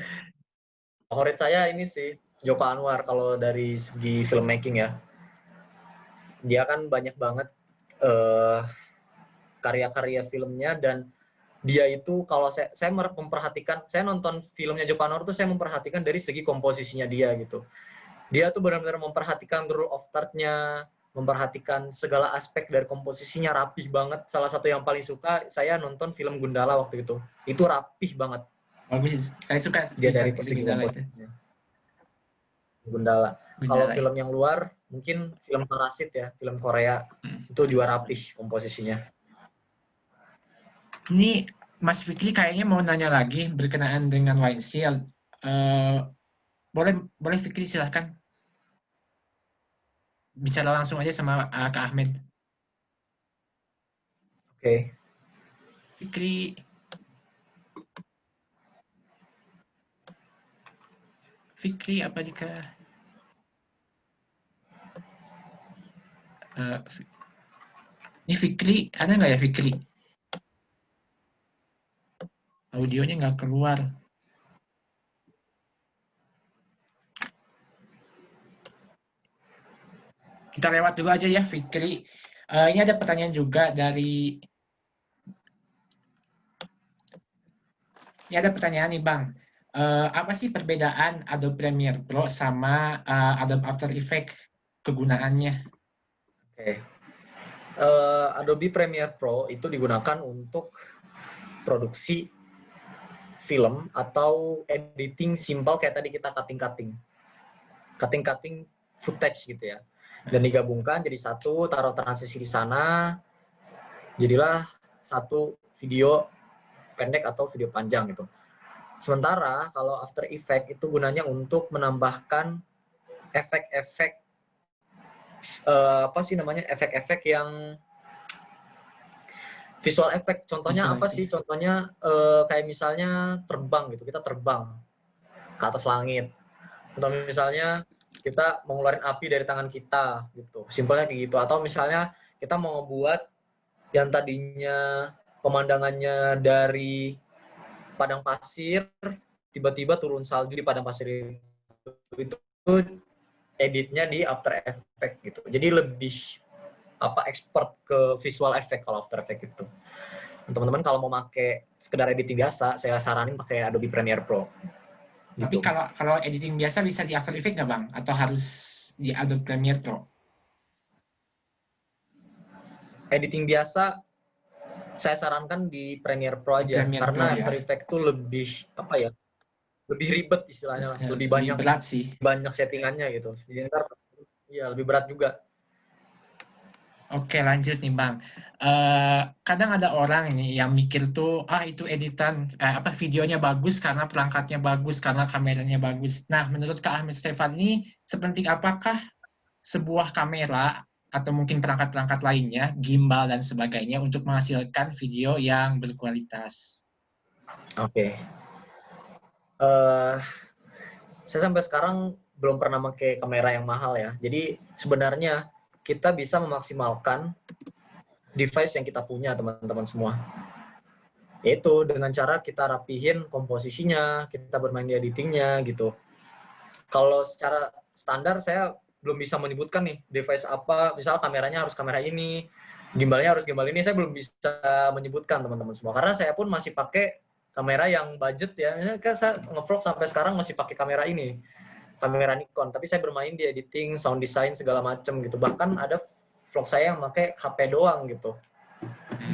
Favorit saya ini sih Joko Anwar kalau dari segi filmmaking ya. Dia kan banyak banget karya-karya filmnya dan dia itu kalau saya memperhatikan, saya nonton filmnya Joko Anwar tuh saya memperhatikan dari segi komposisinya dia gitu. Dia tuh benar-benar memperhatikan rule of third-nya, memperhatikan segala aspek dari komposisinya rapih banget. Salah satu yang paling suka saya nonton film Gundala waktu itu. Itu rapih banget. Bagus, saya suka dia dari segi komposisinya. Gundala. Kalau film yang luar, mungkin film Parasit ya, film Korea. Itu juga rapih komposisinya. Ini Mas Fikri kayaknya mau nanya lagi berkenaan dengan windshield. Boleh Fikri silahkan. Bicara langsung aja sama Kak Ahmed. Oke. Fikri. Fikri apa jika ini Fikri, ada nggak ya Fikri? Audionya nggak keluar. Kita lewat dulu aja ya Fikri. Ini ada pertanyaan juga dari... Ini ada pertanyaan nih Bang. Apa sih perbedaan Adobe Premiere Pro sama Adobe After Effects kegunaannya? Oke. Adobe Premiere Pro itu digunakan untuk produksi film atau editing simple kayak tadi kita cutting footage gitu ya. Dan digabungkan jadi satu, taruh transisi di sana, jadilah satu video pendek atau video panjang gitu. Sementara kalau After Effects itu gunanya untuk menambahkan efek-efek efek-efek yang visual effect. Contohnya Visual apa effect. sih? Contohnya kayak misalnya terbang gitu. Kita terbang ke atas langit. Atau misalnya kita mau ngeluarin api dari tangan kita gitu. Simpelnya kayak gitu. Atau misalnya kita mau ngebuat yang tadinya pemandangannya dari padang pasir tiba-tiba turun salju di padang pasir itu editnya di After Effects gitu. Jadi lebih expert ke visual effect kalau After Effects itu. Teman-teman kalau mau pakai sekedar editing biasa, saya saranin pakai Adobe Premiere Pro. Tapi Gitu. kalau editing biasa bisa di After Effects nggak Bang? Atau harus di Adobe Premiere Pro? Editing biasa saya sarankan di Premiere Pro aja, Premiere karena Pro, ya. After Effects itu lebih lebih ribet istilahnya lah, lebih banyak berat sih. banyak settingannya gitu. Jadi ntar lebih berat juga. Oke, lanjut nih Bang. Kadang ada orang nih yang mikir tuh, itu editan videonya bagus karena perangkatnya bagus, karena kameranya bagus. Nah, menurut Kak Ahmed Stefan nih, sepenting apakah sebuah kamera atau mungkin perangkat-perangkat lainnya, gimbal dan sebagainya untuk menghasilkan video yang berkualitas? Oke. Saya sampai sekarang belum pernah pakai kamera yang mahal ya. Jadi sebenarnya kita bisa memaksimalkan device yang kita punya, teman-teman semua. Yaitu dengan cara kita rapihin komposisinya, kita bermain di editingnya gitu. Kalau secara standar saya belum bisa menyebutkan nih device apa, misal kameranya harus kamera ini, gimbalnya harus gimbal ini, saya belum bisa menyebutkan teman-teman semua. Karena saya pun masih pakai kamera yang budget ya. Kan saya nge-vlog sampai sekarang masih pakai kamera ini, kamera Nikon. Tapi saya bermain di editing, sound design segala macam gitu. Bahkan ada vlog saya yang pakai HP doang gitu.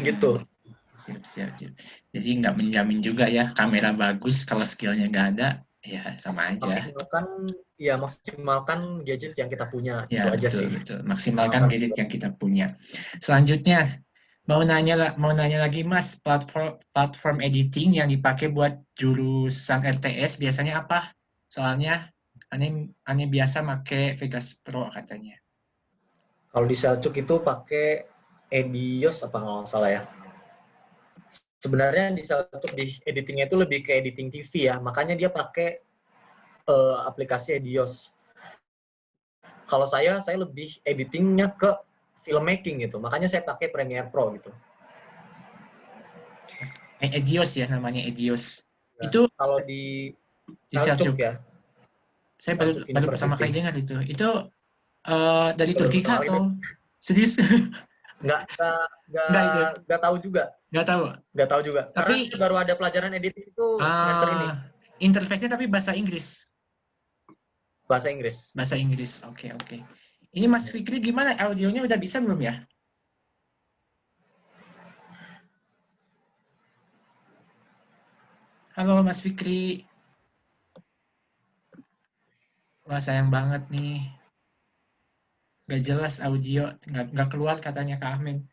Gitu. Siap. Jadi nggak menjamin juga ya kamera bagus kalau skillnya nggak ada, ya sama aja. Maksimalkan gadget yang kita punya. Ya, Itu aja betul, sih. betul. Maksimalkan gadget yang kita punya. Selanjutnya, mau nanya lagi Mas, platform editing yang dipakai buat jurusan RTS biasanya apa? Soalnya aneh biasa pakai Vegas Pro katanya. Kalau di Selcuk itu pakai Edios apa nggak salah ya. Sebenarnya di Selcuk di editingnya itu lebih ke editing TV ya, makanya dia pakai aplikasi Edios. Kalau saya lebih editingnya ke filmmaking gitu, makanya saya pakai Premiere Pro gitu. Edios ya namanya, Edios. Nah, Itu kalau di Selcuk ya. saya baru pertama kali dengar itu. Itu dari Itu baru Turki pertama kah kali atau serius? Nggak tahu juga. Nggak tahu. Nggak tahu juga. Tapi karena baru ada pelajaran editing itu semester ini. Interface-nya tapi bahasa Inggris. Bahasa Inggris. Bahasa Inggris. Oke. Ini Mas Fikri gimana? Audionya udah bisa belum ya? Halo Mas Fikri. Wah, sayang banget nih. Nggak jelas audio, nggak keluar katanya Kak Ahmed.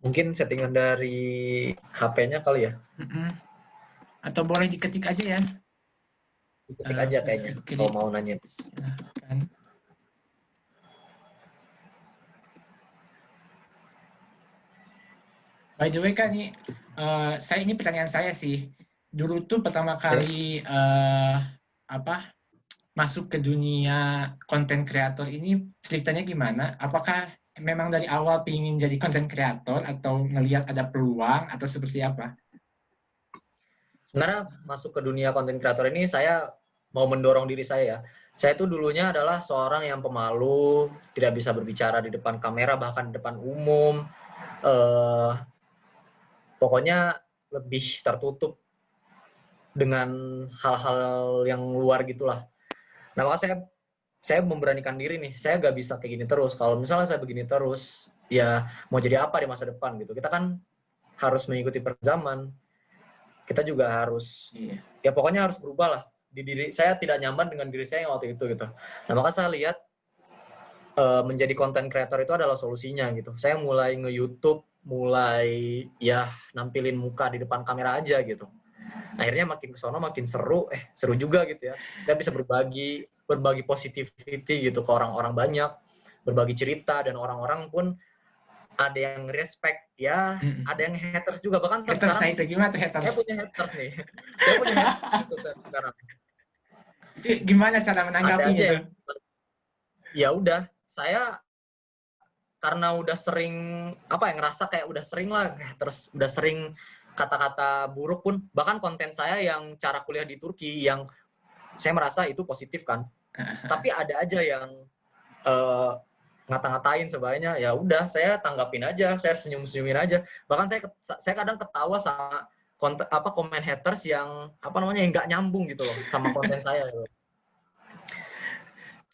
Mungkin settingan dari HP-nya kali ya. Atau boleh diketik aja ya. Diketik aja kayaknya, kalau mau nanya. Silahkan. By the way kan nih, ini pertanyaan saya sih. Dulu tuh pertama kali masuk ke dunia konten kreator ini ceritanya gimana? Apakah memang dari awal pengen jadi konten kreator atau ngelihat ada peluang atau seperti apa? Sebenarnya masuk ke dunia konten kreator ini saya mau mendorong diri saya ya. Saya tuh dulunya adalah seorang yang pemalu, tidak bisa berbicara di depan kamera, bahkan di depan umum. Pokoknya lebih tertutup dengan hal-hal yang luar gitulah. Nah, makanya saya memberanikan diri nih, saya nggak bisa kayak gini terus. Kalau misalnya saya begini terus, ya mau jadi apa di masa depan gitu. Kita kan harus mengikuti perkembangan. Kita juga harus, ya pokoknya harus berubah lah. saya tidak nyaman dengan diri saya yang waktu itu gitu. Nah, maka saya lihat menjadi content creator itu adalah solusinya gitu. Saya mulai nge-YouTube, mulai ya nampilin muka di depan kamera aja gitu. Akhirnya makin kesono makin seru juga gitu ya. Kita bisa berbagi positivity gitu ke orang-orang banyak, berbagi cerita, dan orang-orang pun ada yang respect ya, ada yang haters juga. Bahkan Haters sekarang itu gimana tuh saya haters? punya haters nih. Saya punya haters sekarang. Itu gimana cara Ada menanggapinya aja tuh? yang, ya udah, saya karena udah sering ngerasa kayak udah sering lah, terus udah sering kata-kata buruk pun, bahkan konten saya yang cara kuliah di Turki yang saya merasa itu positif kan, tapi ada aja yang ngata-ngatain sebanyak, ya udah saya tanggapin aja, saya senyum-senyumin aja. Bahkan saya kadang ketawa sama komen haters yang yang nggak nyambung gitu loh sama konten saya gitu.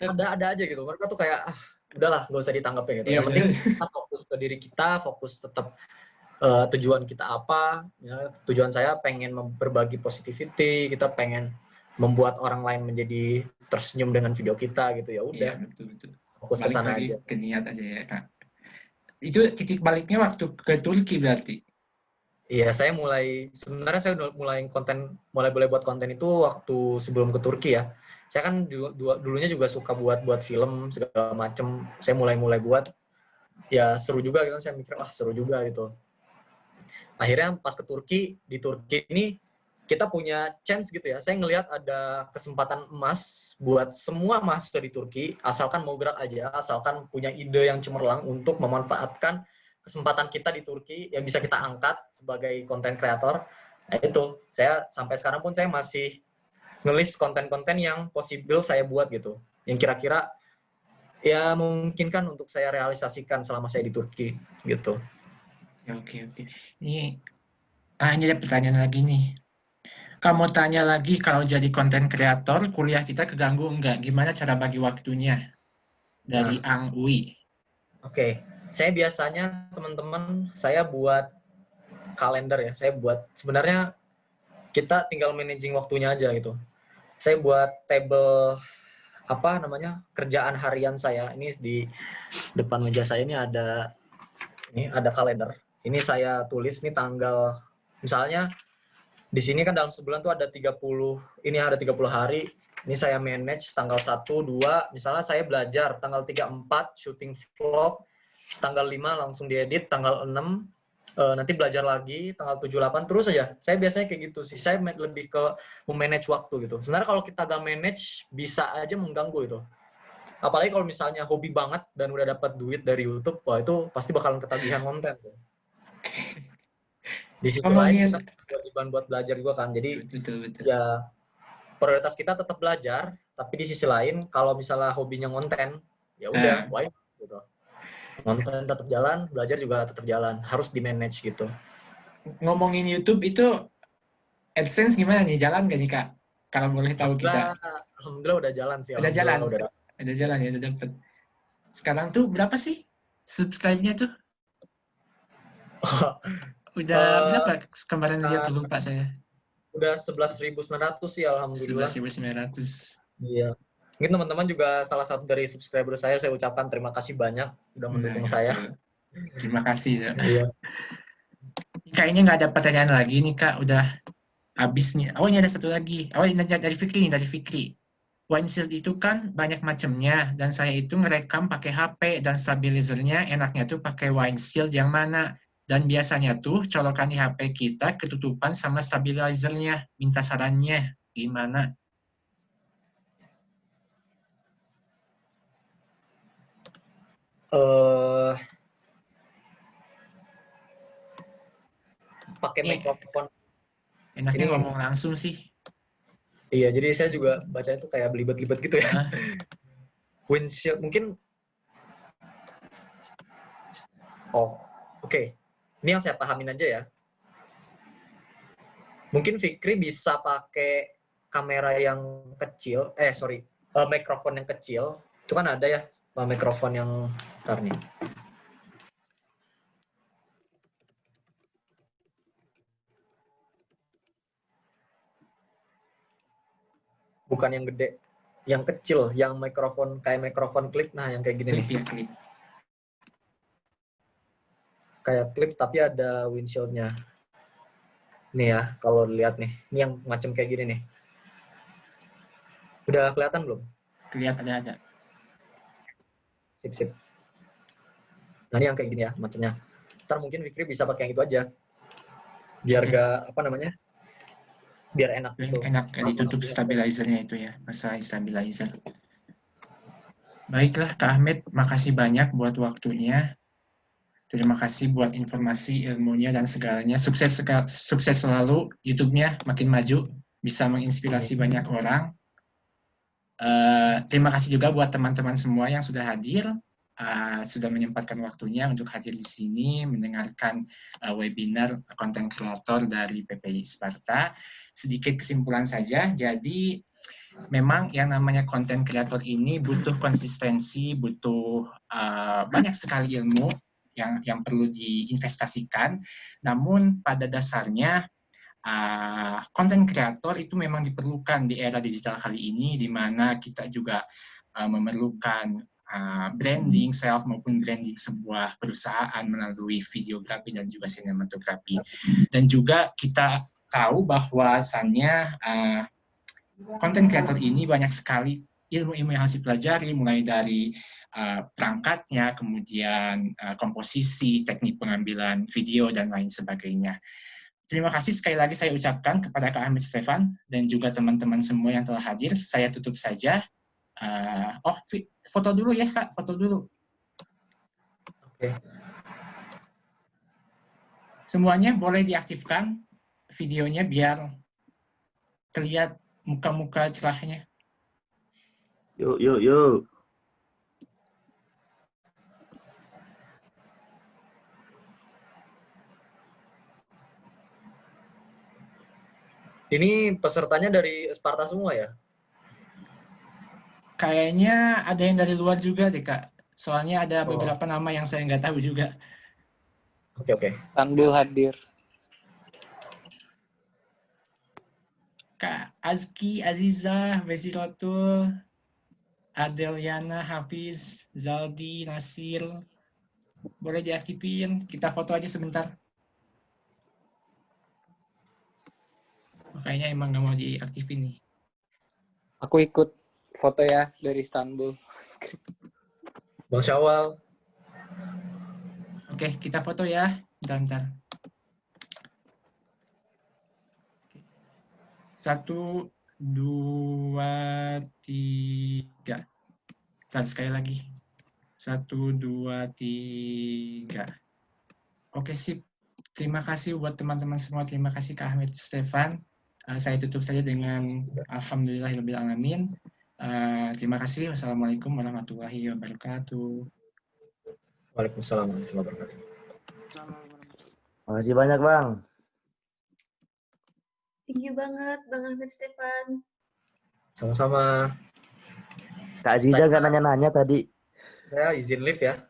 Ada aja gitu, mereka tuh kayak udahlah nggak usah ditanggapin gitu. Iya, Yang penting kita fokus ke diri kita, fokus tetap tujuan kita apa. Ya, tujuan saya pengen berbagi positivity, kita pengen membuat orang lain menjadi tersenyum dengan video kita gitu. Ya udah, iya, betul. fokus ke Balik sana lagi aja. ke niat aja ya, Kak. Itu titik baliknya waktu ke Turki berarti? Iya, sebenarnya saya mulai boleh buat konten itu waktu sebelum ke Turki ya. Saya kan dulunya juga suka buat film segala macem. Saya mulai buat, ya seru juga gitu. Saya mikir, seru juga gitu. Akhirnya pas ke Turki, di Turki ini kita punya chance gitu ya. Saya ngelihat ada kesempatan emas buat semua mahasiswa di Turki, asalkan mau gerak aja, asalkan punya ide yang cemerlang untuk memanfaatkan kesempatan kita di Turki yang bisa kita angkat sebagai konten kreator. Nah itu, saya sampai sekarang pun saya masih ngelis konten-konten yang possible saya buat gitu. Yang kira-kira ya memungkinkan untuk saya realisasikan selama saya di Turki gitu. Oke. Ini ada pertanyaan lagi nih. Kamu tanya lagi, kalau jadi konten kreator, kuliah kita keganggu enggak? Gimana cara bagi waktunya? Dari Ang Ui. Oke. Saya biasanya teman-teman saya buat kalender ya. Sebenarnya kita tinggal managing waktunya aja gitu. Saya buat table kerjaan harian saya. Ini di depan meja saya ini ada kalender. Ini saya tulis nih tanggal, misalnya di sini kan dalam sebulan tuh ada 30 hari. Ini saya manage tanggal 1, 2, misalnya saya belajar tanggal 3, 4 syuting vlog, tanggal 5 langsung diedit, tanggal 6 nanti belajar lagi, tanggal 7, 8 terus aja. Saya biasanya kayak gitu sih. Saya lebih ke memanage waktu gitu. Sebenarnya kalau kita gak manage bisa aja mengganggu itu. Apalagi kalau misalnya hobi banget dan udah dapat duit dari YouTube, wah itu pasti bakalan ketagihan konten. Di sisi lain kita kewajiban buat belajar juga kan. Jadi betul. ya prioritas kita tetap belajar, tapi di sisi lain kalau misalnya hobinya ngonten, ya udah, why gitu. Nonton tetap jalan, belajar juga tetap jalan, harus di manage gitu. Ngomongin YouTube itu AdSense gimana nih? Jalan nggak nih, Kak? Kalau boleh tahu kita. Alhamdulillah udah jalan sih. Udah jalan? Udah jalan ya, udah dapet. Sekarang tuh berapa sih subscribe-nya tuh? Udah berapa? Kemarin lihat lupa saya. Udah 11.900 sih, alhamdulillah. 11.900. Iya. Mungkin teman-teman juga salah satu dari subscriber saya ucapkan terima kasih banyak udah mendukung saya. Terima kasih. Ya. Iya. Kayaknya nggak ada pertanyaan lagi nih, Kak. Udah habis nih. Oh, ini ada satu lagi. Oh, ini dari Fikri. Wine shield itu kan banyak macamnya, dan saya itu ngerekam pakai HP, dan stabilizernya enaknya tuh pakai wine shield yang mana. Dan biasanya tuh colokan di HP kita ketutupan sama stabilizernya. Minta sarannya gimana? Pakai mikrofon. Enaknya ngomong langsung sih. Iya, jadi saya juga baca itu kayak belibet-libet gitu ya. Windshield mungkin. Oke. Ini yang saya pahamin aja ya. Mungkin Fikri bisa pakai kamera yang kecil, mikrofon yang kecil. Itu kan ada ya, mikrofon yang ntar nih. bukan yang gede, yang kecil, yang mikrofon kayak mikrofon klip. Nah, yang kayak gini nih. Klip ya, klip. Kayak klip tapi ada windshield-nya. Nih ya, kalau lihat nih. Ini yang macam kayak gini nih. Udah kelihatan belum? Kelihatan ada. Sip, sip. Nah, ini yang kayak gini ya, macamnya. Ntar mungkin Fikri bisa pakai yang itu aja. Biar Oke. gak, apa namanya, biar enak gitu. Enak ditutup stabilizernya itu ya, masalah stabilizer. Baiklah Kak Ahmed, makasih banyak buat waktunya. Terima kasih buat informasi, ilmunya, dan segalanya. Sukses selalu, YouTube-nya makin maju, bisa menginspirasi banyak orang. Terima kasih juga buat teman-teman semua yang sudah hadir, sudah menyempatkan waktunya untuk hadir di sini, mendengarkan webinar konten kreator dari PPI Sparta. Sedikit kesimpulan saja, jadi memang yang namanya konten kreator ini butuh konsistensi, butuh banyak sekali ilmu yang perlu diinvestasikan. Namun pada dasarnya konten kreator itu memang diperlukan di era digital kali ini, di mana kita juga memerlukan branding self maupun branding sebuah perusahaan melalui videografi dan juga sinematografi. Dan juga kita tahu bahwasannya konten kreator ini banyak sekali ilmu-ilmu yang harus dipelajari, mulai dari perangkatnya, kemudian komposisi, teknik pengambilan video, dan lain sebagainya. Terima kasih sekali lagi saya ucapkan kepada Kak Ahmed Stefan dan juga teman-teman semua yang telah hadir. Saya tutup saja. Foto dulu ya Kak, foto dulu. Oke. Semuanya boleh diaktifkan videonya biar terlihat muka-muka cerahnya. Yuk. Ini pesertanya dari Sparta semua ya? Kayaknya ada yang dari luar juga deh Kak. Soalnya ada beberapa nama yang saya nggak tahu juga. Oke. Istanbul hadir. Kak Azki, Aziza, Vezirotul, Adeliana, Hafiz, Zaldi, Nasir. Boleh diaktifin. Kita foto aja sebentar. Kayaknya emang nggak mau diaktifin nih. Aku ikut foto ya dari Istanbul. Bang Syawal. Oke, kita foto ya. Bentar. 1, 2, 3. Bentar, sekali lagi. 1, 2, 3. Oke, sip. Terima kasih buat teman-teman semua. Terima kasih Kak Ahmed Stefan. Saya tutup saja dengan Alhamdulillahirrahmanirrahim. Terima kasih. Wassalamualaikum warahmatullahi wabarakatuh. Waalaikumsalam warahmatullahi wabarakatuh. Makasih banyak, Bang. Thank you banget, Bang Ahmed Stefan. Sama-sama. Kak Aziza nggak nanya-nanya tadi. Saya izin live ya.